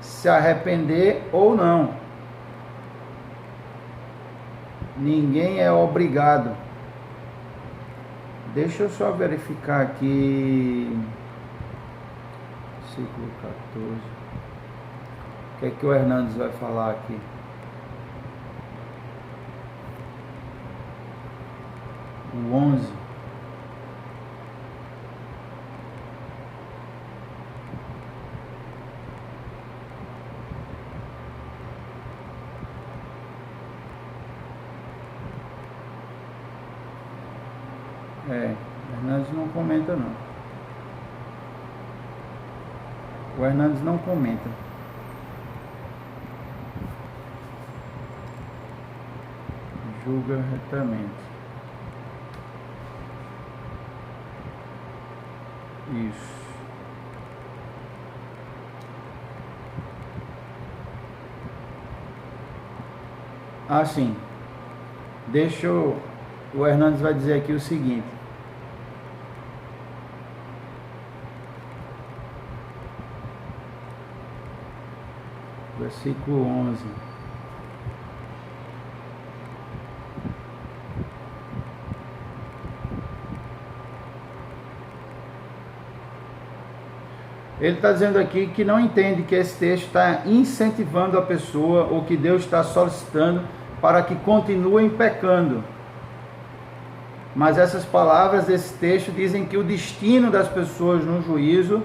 se arrepender ou não. Ninguém é obrigado. Deixa eu só verificar aqui, versículo 14, o que é que o Hernandes vai falar aqui? O 11. Hernandes não comenta não. O Hernandes não comenta. Julga retamente. Isso. Sim. O Hernandes vai dizer aqui o seguinte. Versículo 11. Ele está dizendo aqui que não entende que esse texto está incentivando a pessoa, ou que Deus está solicitando para que continuem pecando. Mas essas palavras desse texto dizem que o destino das pessoas no juízo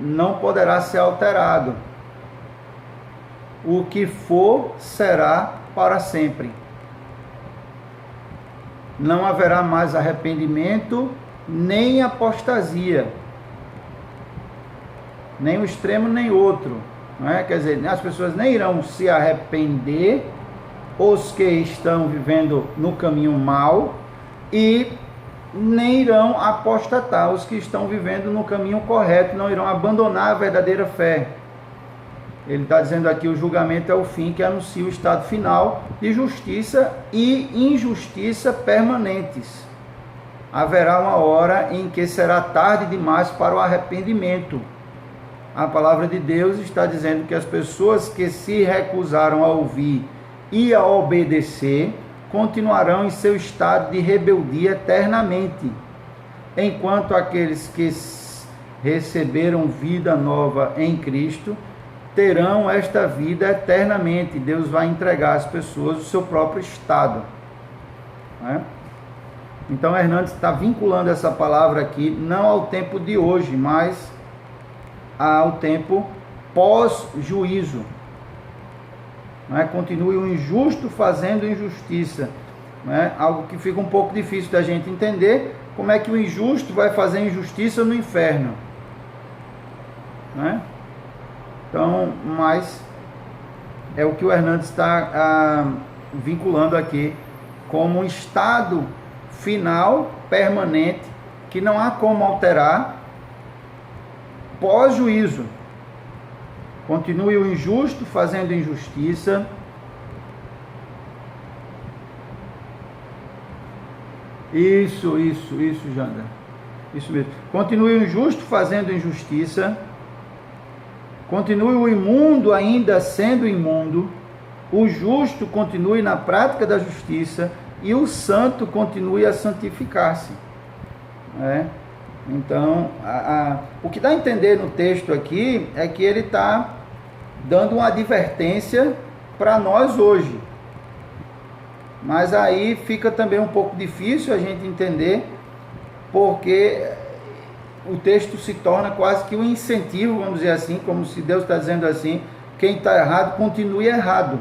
não poderá ser alterado. O que for, será para sempre. Não haverá mais arrependimento, nem apostasia. Nem um extremo, nem outro. Não é? Quer dizer, as pessoas nem irão se arrepender, os que estão vivendo no caminho mau, e nem irão apostatar, os que estão vivendo no caminho correto, não irão abandonar a verdadeira fé. Ele está dizendo aqui: o julgamento é o fim que anuncia o estado final de justiça e injustiça permanentes. Haverá uma hora em que será tarde demais para o arrependimento. A palavra de Deus está dizendo que as pessoas que se recusaram a ouvir e a obedecer continuarão em seu estado de rebeldia eternamente, enquanto aqueles que receberam vida nova em Cristo terão esta vida eternamente. Deus vai entregar às pessoas o seu próprio estado, né? Então Hernandes está vinculando essa palavra aqui não ao tempo de hoje, mas ao tempo pós-juízo. Continue o injusto fazendo injustiça. Algo que fica um pouco difícil da gente entender. Como é que o injusto vai fazer injustiça no inferno? Então, mas é o que o Hernandes está vinculando aqui como um estado final, permanente, que não há como alterar pós-juízo. Continue o injusto fazendo injustiça. Isso, Janda. Isso mesmo. Continue o injusto fazendo injustiça. Continue o imundo ainda sendo imundo. O justo continue na prática da justiça. E o santo continue a santificar-se. Então, o que dá a entender no texto aqui é que ele está dando uma advertência para nós hoje. Mas aí fica também um pouco difícil a gente entender, porque o texto se torna quase que um incentivo, vamos dizer assim, como se Deus está dizendo assim: quem está errado, continue errado.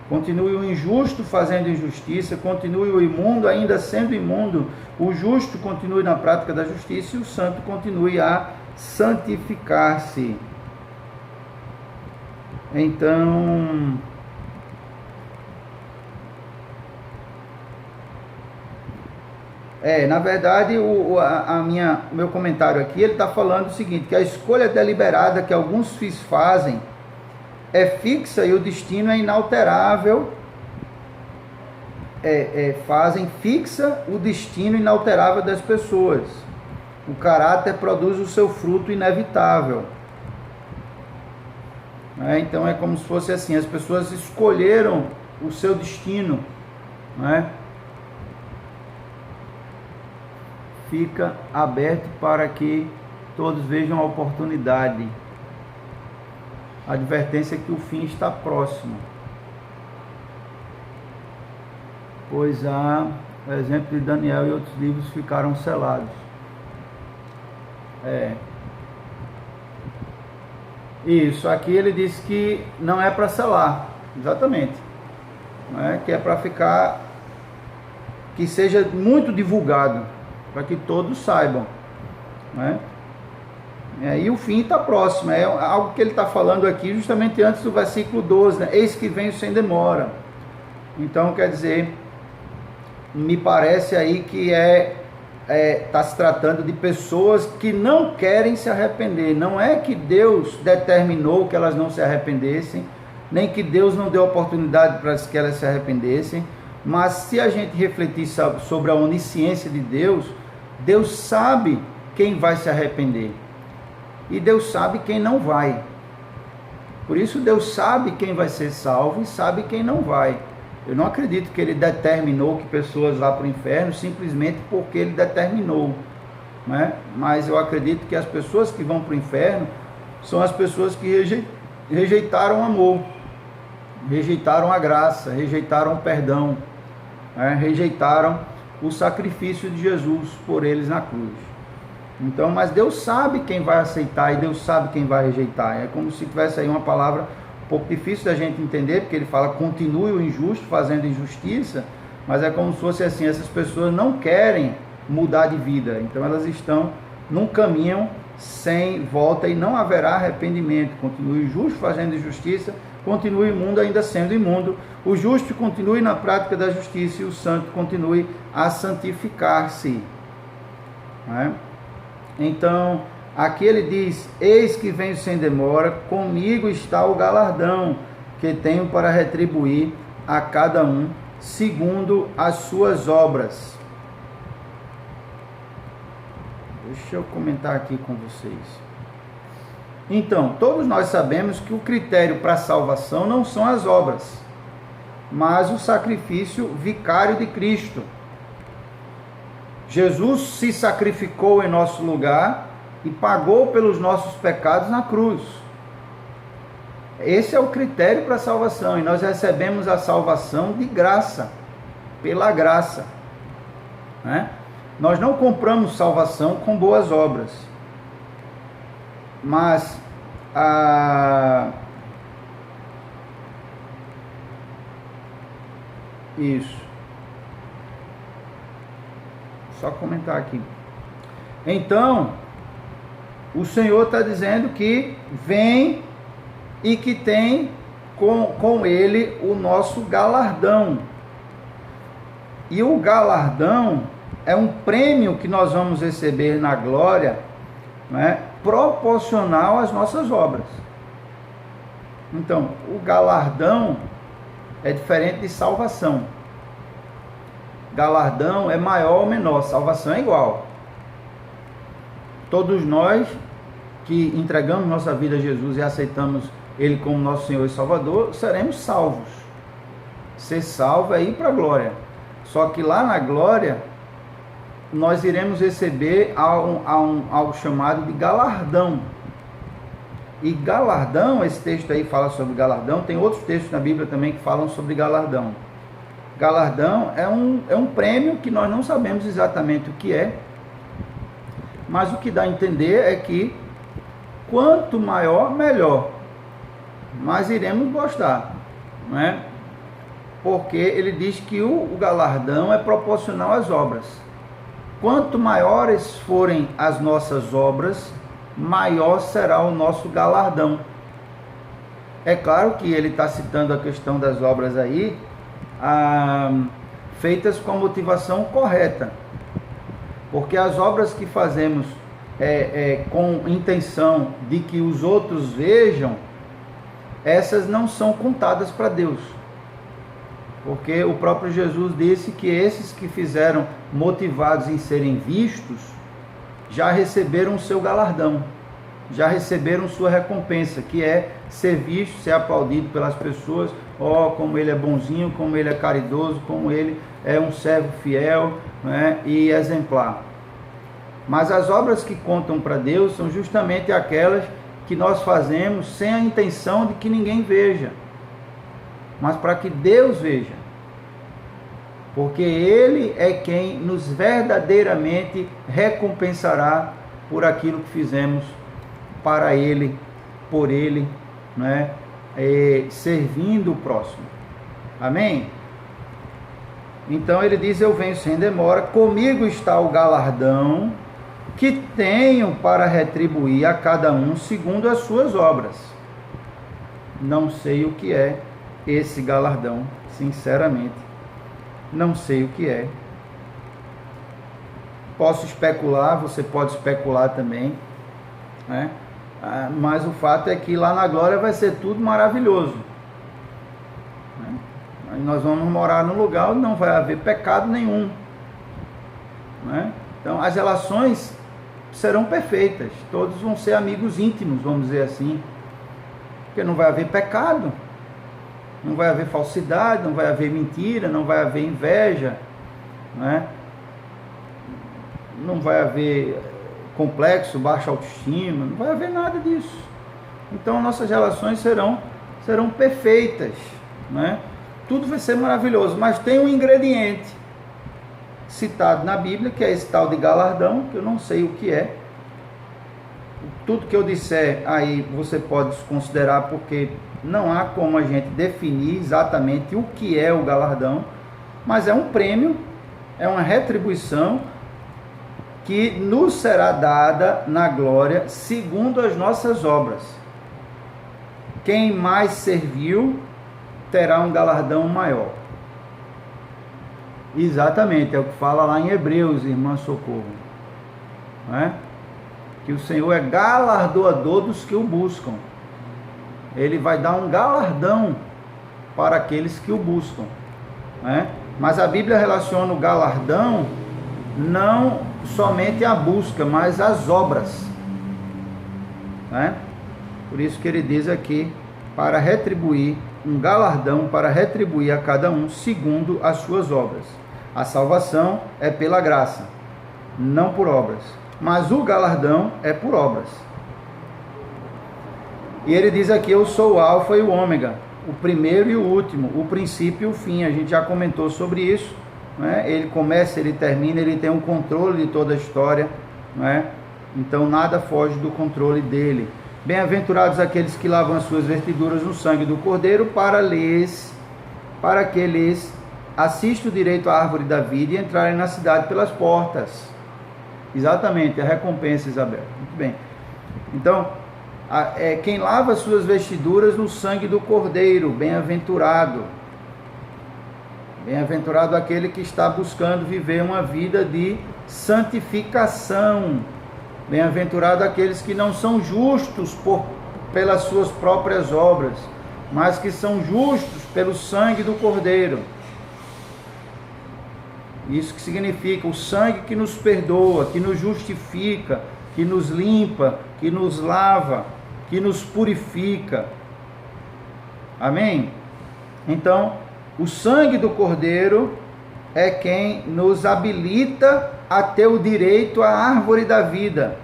Continue o injusto fazendo injustiça, continue o imundo ainda sendo imundo, o justo continue na prática da justiça e o santo continue a santificar-se. Então, na verdade, o meu comentário aqui, ele está falando o seguinte: que a escolha deliberada que alguns fazem é fixa e o destino é inalterável. Fazem fixa o destino inalterável das pessoas. O caráter produz o seu fruto inevitável. Então é como se fosse assim: as pessoas escolheram o seu destino. Fica aberto para que todos vejam a oportunidade. A advertência é que o fim está próximo. Pois o exemplo de Daniel e outros livros ficaram selados. Isso, aqui ele disse que não é para selar, exatamente. Que é para ficar, que seja muito divulgado, para que todos saibam. E o fim está próximo. É algo que ele está falando aqui justamente antes do versículo 12, eis que venho sem demora. Então quer dizer, me parece aí que está se tratando de pessoas que não querem se arrepender. Não é que Deus determinou que elas não se arrependessem, nem que Deus não deu oportunidade para que elas se arrependessem, mas se a gente refletir sobre a onisciência de Deus, Deus sabe quem vai se arrepender. E Deus sabe quem não vai. Por isso Deus sabe quem vai ser salvo e sabe quem não vai. Eu não acredito que Ele determinou que pessoas vá para o inferno simplesmente porque Ele determinou. né? Mas eu acredito que as pessoas que vão para o inferno são as pessoas que rejeitaram o amor, rejeitaram a graça, rejeitaram o perdão, né? Rejeitaram o sacrifício de Jesus por eles na cruz. Então, mas Deus sabe quem vai aceitar e Deus sabe quem vai rejeitar. É como se tivesse aí uma palavra um pouco difícil da gente entender, porque ele fala: continue o injusto fazendo injustiça, mas é como se fosse assim: essas pessoas não querem mudar de vida, então elas estão num caminho sem volta e não haverá arrependimento. Continue o justo fazendo injustiça, continue o imundo ainda sendo imundo, o justo continue na prática da justiça e o santo continue a santificar-se, né? Então, aqui ele diz: eis que venho sem demora, comigo está o galardão que tenho para retribuir a cada um segundo as suas obras. Deixa eu comentar aqui com vocês. Então, todos nós sabemos que o critério para a salvação não são as obras, mas o sacrifício vicário de Cristo. Jesus se sacrificou em nosso lugar e pagou pelos nossos pecados na cruz. Esse é o critério para a salvação, e nós recebemos a salvação de graça, pela graça, né? Nós não compramos salvação com boas obras, mas isso. Só comentar aqui. Então, o Senhor está dizendo que vem e que tem com ele o nosso galardão. E o galardão é um prêmio que nós vamos receber na glória, né, proporcional às nossas obras. Então, o galardão é diferente de salvação. Galardão é maior ou menor, salvação é igual. Todos nós que entregamos nossa vida a Jesus e aceitamos Ele como nosso Senhor e Salvador, seremos salvos. Ser salvo é ir para a glória. Só que lá na glória, nós iremos receber algo chamado de galardão. E galardão, esse texto aí fala sobre galardão, tem outros textos na Bíblia também que falam sobre galardão. Galardão é um prêmio que nós não sabemos exatamente o que é, mas o que dá a entender é que quanto maior, melhor. Mas iremos gostar, não é? Porque ele diz que o galardão é proporcional às obras. Quanto maiores forem as nossas obras, maior será o nosso galardão. É claro que ele está citando a questão das obras aí, feitas com a motivação correta, porque as obras que fazemos com intenção de que os outros vejam, essas não são contadas para Deus, porque o próprio Jesus disse que esses que fizeram motivados em serem vistos, já receberam o seu galardão, já receberam sua recompensa, que é ser visto, ser aplaudido pelas pessoas. Como ele é bonzinho, como ele é caridoso, como ele é um servo fiel, né, e exemplar. Mas as obras que contam para Deus são justamente aquelas que nós fazemos sem a intenção de que ninguém veja, mas para que Deus veja, porque Ele é quem nos verdadeiramente recompensará por aquilo que fizemos para Ele, por Ele, né? Servindo o próximo. Amém? Então ele diz: eu venho sem demora, comigo está o galardão que tenho para retribuir a cada um segundo as suas obras. Não sei o que é esse galardão, sinceramente, não sei o que é. Posso especular, você pode especular também, né? Mas o fato é que lá na glória vai ser tudo maravilhoso, né? Nós vamos morar num lugar onde não vai haver pecado nenhum, né? Então as relações serão perfeitas, todos vão ser amigos íntimos, vamos dizer assim, porque não vai haver pecado, não vai haver falsidade, não vai haver mentira, não vai haver inveja, né? Não vai haver complexo, baixa autoestima, não vai haver nada disso. Então nossas relações serão perfeitas, né? Tudo vai ser maravilhoso, mas tem um ingrediente citado na Bíblia, que é esse tal de galardão, que eu não sei o que é. Tudo que eu disser aí você pode considerar, porque não há como a gente definir exatamente o que é o galardão, mas é um prêmio, é uma retribuição que nos será dada na glória segundo as nossas obras. Quem mais serviu terá um galardão maior. Exatamente, é o que fala lá em Hebreus, irmã Socorro, né? Que o Senhor é galardoador dos que o buscam. Ele vai dar um galardão para aqueles que o buscam, né? Mas a Bíblia relaciona o galardão não somente à busca, mas às obras, né? Por isso que ele diz aqui, para retribuir, um galardão para retribuir a cada um segundo as suas obras. A salvação é pela graça, não por obras, mas o galardão é por obras. E ele diz aqui, eu sou o alfa e o ômega, o primeiro e o último, o princípio e o fim. A gente já comentou sobre isso, né? Ele começa, ele termina, ele tem um controle de toda a história, né? Então nada foge do controle dele. Bem-aventurados aqueles que lavam as suas vestiduras no sangue do Cordeiro, para que lhes assista o direito à árvore da vida e entrarem na cidade pelas portas. Exatamente, a recompensa, Isabel. Muito bem. Então, quem lava as suas vestiduras no sangue do Cordeiro, bem-aventurado. Bem-aventurado aquele que está buscando viver uma vida de santificação. Bem-aventurado aqueles que não são justos pelas suas próprias obras, mas que são justos pelo sangue do Cordeiro. Isso que significa o sangue que nos perdoa, que nos justifica, que nos limpa, que nos lava, que nos purifica. Amém? Então, o sangue do Cordeiro é quem nos habilita a ter o direito à árvore da vida,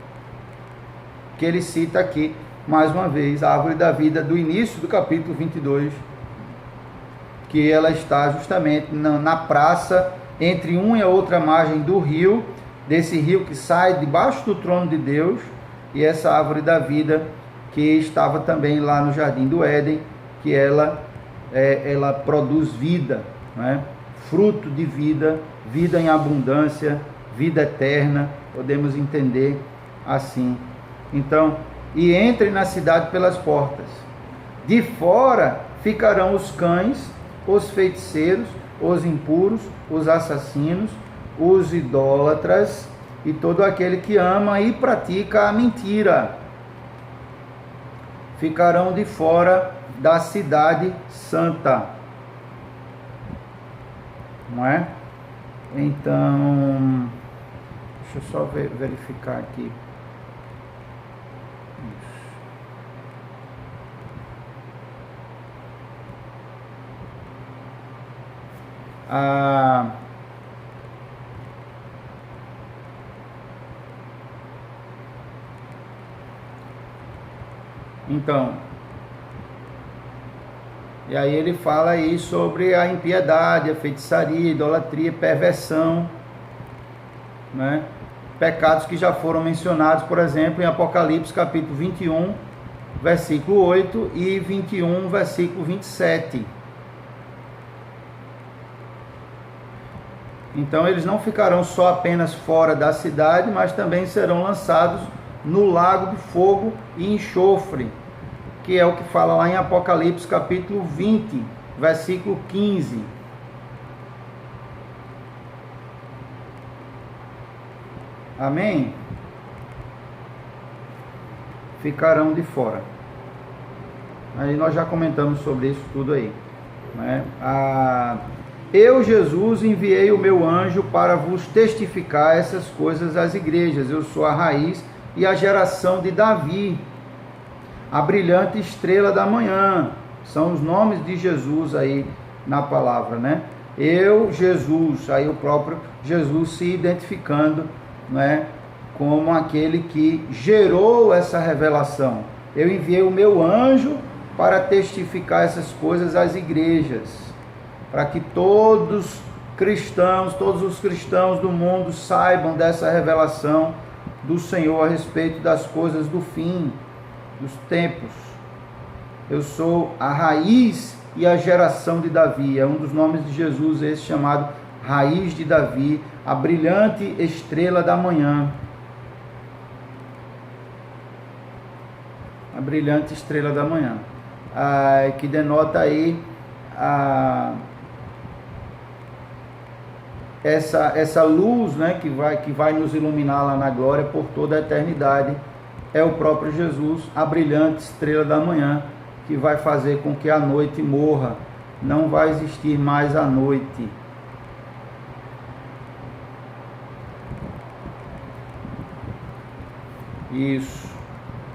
que ele cita aqui, mais uma vez, a árvore da vida do início do capítulo 22, que ela está justamente na praça, entre uma e a outra margem do rio, desse rio que sai debaixo do trono de Deus, e essa árvore da vida que estava também lá no Jardim do Éden, que ela produz vida, né? Fruto de vida, vida em abundância, vida eterna, podemos entender assim. Então, e entrem na cidade pelas portas. De fora ficarão os cães, os feiticeiros, os impuros, os assassinos, os idólatras e todo aquele que ama e pratica a mentira. Ficarão de fora da cidade santa. Não é? Então, deixa eu só verificar aqui. Então, e aí ele fala aí sobre a impiedade, a feitiçaria, a idolatria, perversão, né? Pecados que já foram mencionados, por exemplo, em Apocalipse capítulo 21, versículo 8 e 21, versículo 27. Então eles não ficarão só apenas fora da cidade, mas também serão lançados no lago de fogo e enxofre, que é o que fala lá em Apocalipse capítulo 20, versículo 15. Amém? Ficarão de fora. Aí nós já comentamos sobre isso tudo aí, né? Eu, Jesus, enviei o meu anjo para vos testificar essas coisas às igrejas. Eu sou a raiz e a geração de Davi, a brilhante estrela da manhã. São os nomes de Jesus aí na palavra, né? Eu, Jesus, aí o próprio Jesus se identificando, né, como aquele que gerou essa revelação. Eu enviei o meu anjo para testificar essas coisas às igrejas, para que todos os cristãos do mundo saibam dessa revelação do Senhor a respeito das coisas do fim, dos tempos. Eu sou a raiz e a geração de Davi. É um dos nomes de Jesus, esse chamado Raiz de Davi, a brilhante estrela da manhã. A brilhante estrela da manhã, que denota aí essa luz, né, que vai nos iluminar lá na glória por toda a eternidade. É o próprio Jesus, a brilhante estrela da manhã, que vai fazer com que a noite morra. Não vai existir mais a noite. Isso.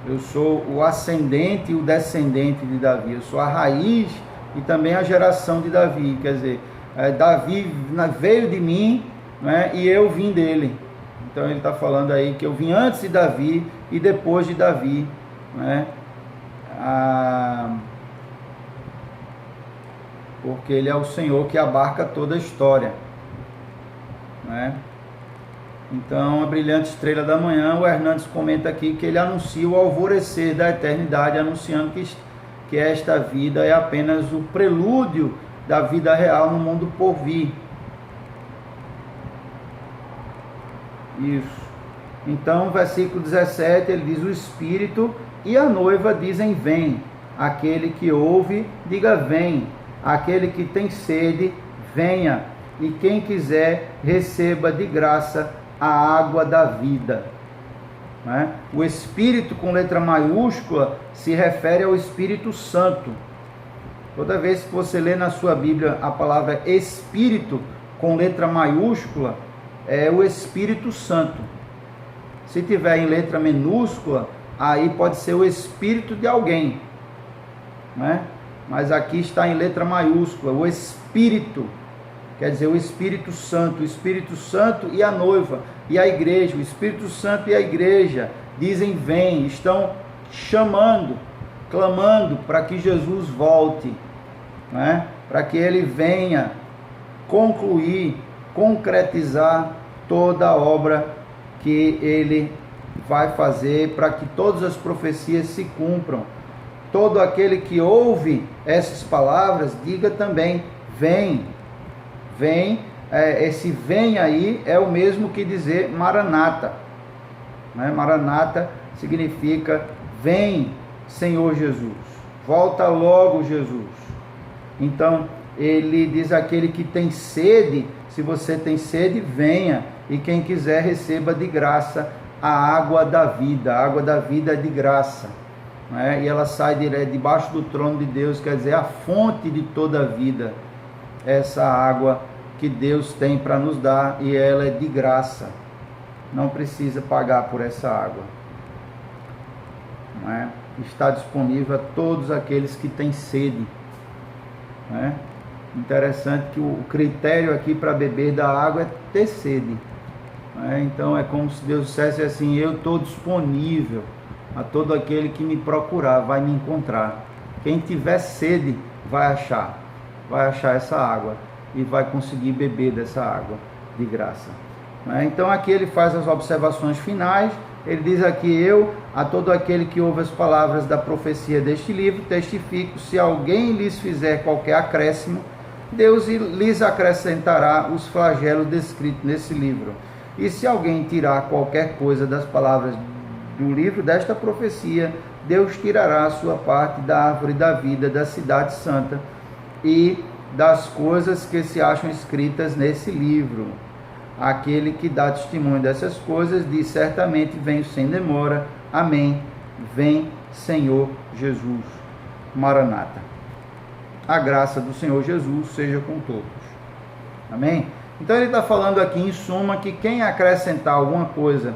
Eu sou o ascendente e o descendente de Davi. Eu sou a raiz e também a geração de Davi. Quer dizer, Davi veio de mim, né, e eu vim dele. Então ele está falando aí que eu vim antes de Davi e depois de Davi, né? Porque ele é o Senhor que abarca toda a história, né? Então, a brilhante estrela da manhã, o Hernandes comenta aqui que ele anuncia o alvorecer da eternidade, anunciando que esta vida é apenas o prelúdio da vida real no mundo por vir. Isso. Então, versículo 17, ele diz: o Espírito e a noiva dizem: vem. Aquele que ouve, diga: vem. Aquele que tem sede, venha. E quem quiser, receba de graça a água da vida. Né? O Espírito com letra maiúscula se refere ao Espírito Santo. Toda vez que você lê na sua Bíblia a palavra Espírito com letra maiúscula, é o Espírito Santo. Se tiver em letra minúscula, aí pode ser o Espírito de alguém, né? Mas aqui está em letra maiúscula, o Espírito, quer dizer, o Espírito Santo e a noiva, e a igreja. O Espírito Santo e a igreja dizem: vem, estão chamando, clamando para que Jesus volte, né? Para que ele venha concluir, concretizar toda a obra que ele vai fazer, para que todas as profecias se cumpram. Todo aquele que ouve essas palavras, diga também: vem. Vem. Esse vem aí é o mesmo que dizer Maranata, né? Maranata significa: vem, Senhor Jesus, volta logo, Jesus. Então ele diz: aquele que tem sede, se você tem sede, venha, e quem quiser, receba de graça a água da vida. A água da vida é de graça, né? E ela sai debaixo do trono de Deus, quer dizer, a fonte de toda a vida. Essa água que Deus tem para nos dar, e ela é de graça, não precisa pagar por essa água, né? Está disponível a todos aqueles que têm sede, né? Interessante que o critério aqui para beber da água é ter sede, né? Então é como se Deus dissesse assim: eu estou disponível a todo aquele que me procurar, vai me encontrar. Quem tiver sede vai achar essa água e vai conseguir beber dessa água de graça, né? Então aqui ele faz as observações finais. Ele diz aqui: eu, a todo aquele que ouve as palavras da profecia deste livro, testifico: se alguém lhes fizer qualquer acréscimo, Deus lhes acrescentará os flagelos descritos nesse livro. E se alguém tirar qualquer coisa das palavras do livro desta profecia, Deus tirará a sua parte da árvore da vida, da cidade santa e das coisas que se acham escritas nesse livro. Aquele que dá testemunho dessas coisas diz: certamente venho sem demora. Amém. Vem, Senhor Jesus. Maranata. A graça do Senhor Jesus seja com todos. Amém? Então ele está falando aqui, em suma, que quem acrescentar alguma coisa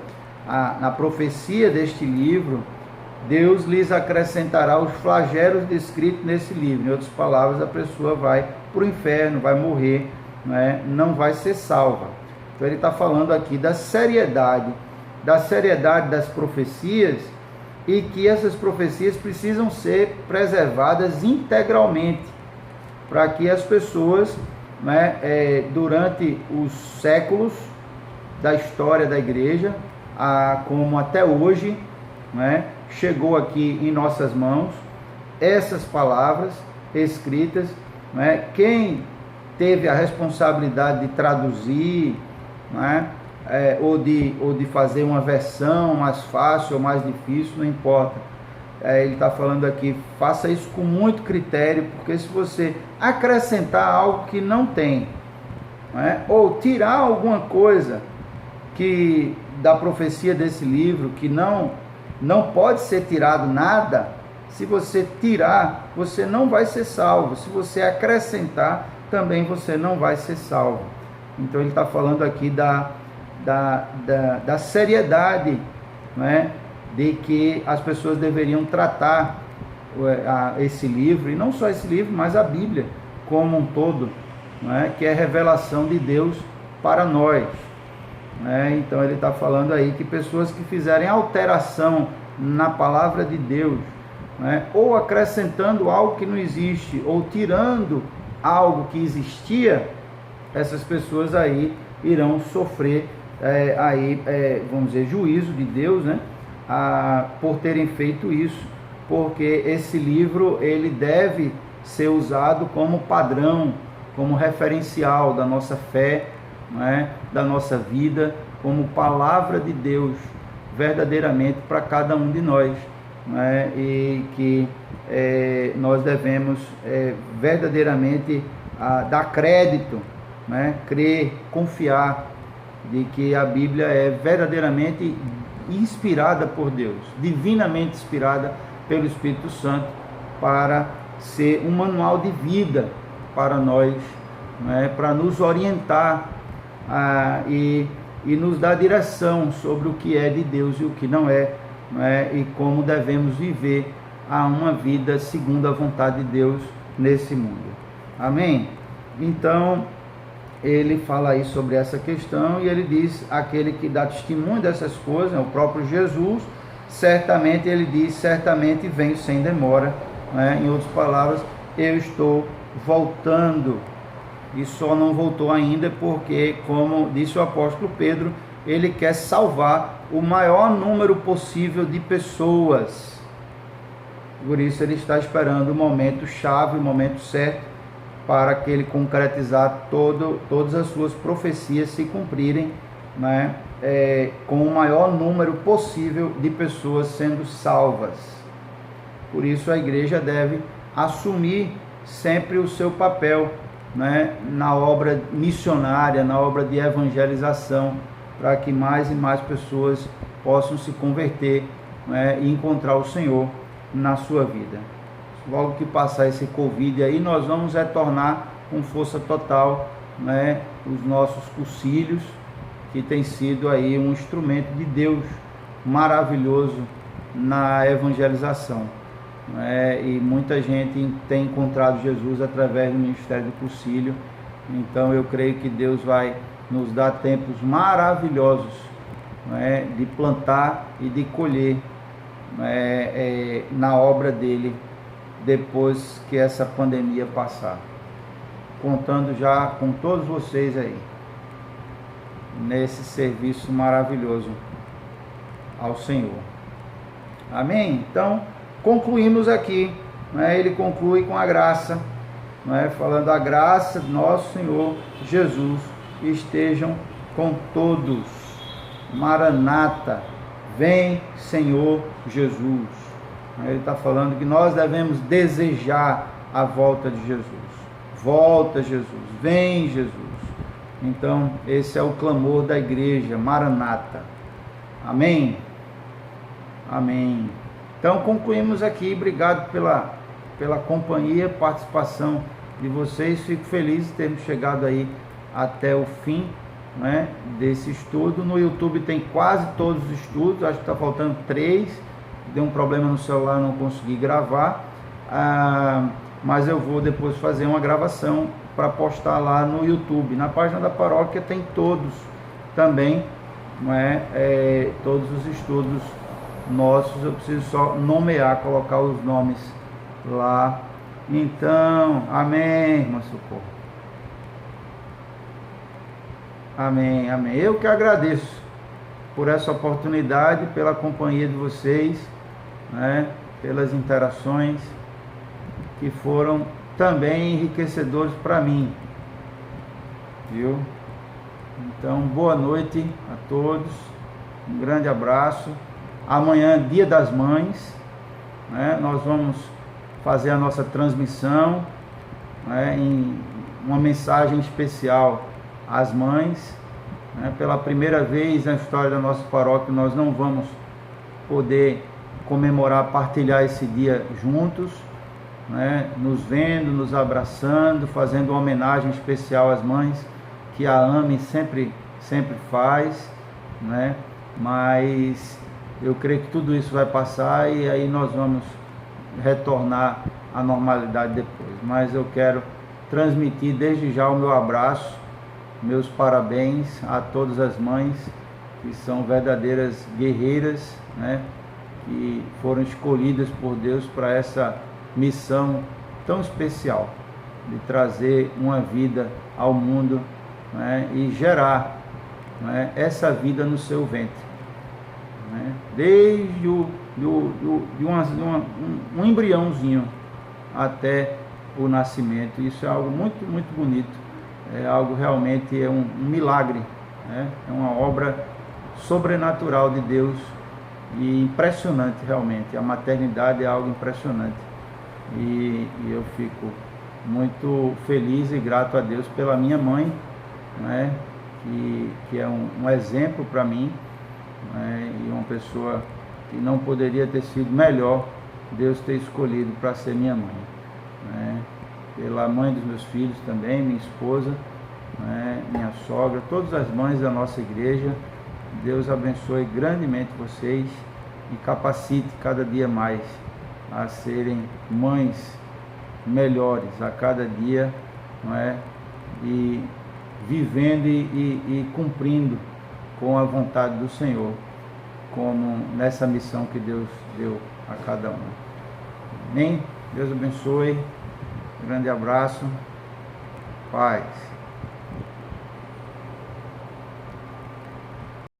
na profecia deste livro, Deus lhes acrescentará os flagelos descritos nesse livro. Em outras palavras, a pessoa vai para o inferno, vai morrer, né? Não vai ser salva. Então ele está falando aqui da seriedade da seriedade das profecias e que essas profecias precisam ser preservadas integralmente para que as pessoas, né, durante os séculos da história da igreja, como até hoje, né, chegou aqui em nossas mãos essas palavras escritas, né, quem teve a responsabilidade de traduzir, né, ou de fazer uma versão mais fácil ou mais difícil, não importa. Ele está falando aqui, faça isso com muito critério, porque se você acrescentar algo que não tem, né, ou tirar alguma coisa que da profecia desse livro, que não pode ser tirado nada, se você tirar, você não vai ser salvo. Se você acrescentar, também você não vai ser salvo. Então ele está falando aqui da seriedade, né, de que as pessoas deveriam tratar esse livro, e não só esse livro, mas a Bíblia como um todo, né, que é revelação de Deus para nós. Então ele está falando aí que pessoas que fizerem alteração na palavra de Deus, ou acrescentando algo que não existe, ou tirando algo que existia, essas pessoas aí irão sofrer vamos dizer, juízo de Deus, né, por terem feito isso, porque esse livro ele deve ser usado como padrão, como referencial da nossa fé, da nossa vida, como palavra de Deus verdadeiramente para cada um de nós, e que nós devemos verdadeiramente dar crédito, crer, confiar de que a Bíblia é verdadeiramente inspirada por Deus, divinamente inspirada pelo Espírito Santo, para ser um manual de vida para nós, para nos orientar e nos dar direção sobre o que é de Deus e o que não é, e como devemos viver uma vida segundo a vontade de Deus nesse mundo. Amém? Então, ele fala aí sobre essa questão e ele diz, aquele que dá testemunho dessas coisas, o próprio Jesus, certamente, ele diz, certamente venho sem demora, em outras palavras, eu estou voltando, e só não voltou ainda porque, como disse o apóstolo Pedro, ele quer salvar o maior número possível de pessoas. Por isso ele está esperando o momento chave, o momento certo, para que ele concretizar todas as suas profecias se cumprirem, com o maior número possível de pessoas sendo salvas. Por isso a igreja deve assumir sempre o seu papel, na obra missionária, na obra de evangelização, para que mais e mais pessoas possam se converter, e encontrar o Senhor na sua vida. Logo que passar esse Covid aí, nós vamos retornar com força total, os nossos cursilhos, que tem sido aí um instrumento de Deus maravilhoso na evangelização. E muita gente tem encontrado Jesus através do ministério do cursilho. Então eu creio que Deus vai nos dar tempos maravilhosos, de plantar e de colher, na obra dele, depois que essa pandemia passar. Contando já com todos vocês aí, nesse serviço maravilhoso ao Senhor. Amém? Então, concluímos aqui, ele conclui com a graça, falando a graça do nosso Senhor Jesus estejam com todos. Maranata, vem Senhor Jesus. Ele está falando que nós devemos desejar a volta de Jesus. Volta Jesus, vem Jesus. Então esse é o clamor da igreja, Maranata. Amém? Amém. Então concluímos aqui, obrigado pela companhia, participação de vocês. Fico feliz de termos chegado aí até o fim, desse estudo. No YouTube tem quase todos os estudos, acho que está faltando 3, deu um problema no celular, não consegui gravar, mas eu vou depois fazer uma gravação para postar lá no YouTube. Na página da paróquia tem todos também, não é, todos os estudos nossos, eu preciso só nomear, colocar os nomes lá. Então, amém, irmã Socorro. Amém, amém. Eu que agradeço por essa oportunidade, pela companhia de vocês, né, pelas interações que foram também enriquecedores para mim, viu? Então, boa noite a todos, um grande abraço. Amanhã, Dia das Mães, né, nós vamos fazer a nossa transmissão, né, em uma mensagem especial às mães, né. Pela primeira vez na história da nossa paróquia, nós não vamos poder comemorar, partilhar esse dia juntos, né, nos vendo, nos abraçando, fazendo uma homenagem especial às mães, que a AME sempre faz, né, mas eu creio que tudo isso vai passar e aí nós vamos retornar à normalidade depois. Mas eu quero transmitir desde já o meu abraço, meus parabéns a todas as mães que são verdadeiras guerreiras, né, que foram escolhidas por Deus para essa missão tão especial de trazer uma vida ao mundo, né, e gerar, né, essa vida no seu ventre, né, desde um embriãozinho até o nascimento. Isso é algo muito, muito bonito, é algo realmente, é um milagre, né, é uma obra sobrenatural de Deus e impressionante realmente. A maternidade é algo impressionante e eu fico muito feliz e grato a Deus pela minha mãe, né, que é um exemplo para mim, né, e uma pessoa que não poderia ter sido melhor Deus ter escolhido para ser minha mãe, né, pela mãe dos meus filhos também, minha esposa, né, minha sogra, todas as mães da nossa igreja. Deus abençoe grandemente vocês e capacite cada dia mais a serem mães melhores a cada dia, não é? E vivendo e cumprindo com a vontade do Senhor, como nessa missão que Deus deu a cada um. Amém? Deus abençoe. Grande abraço. Paz.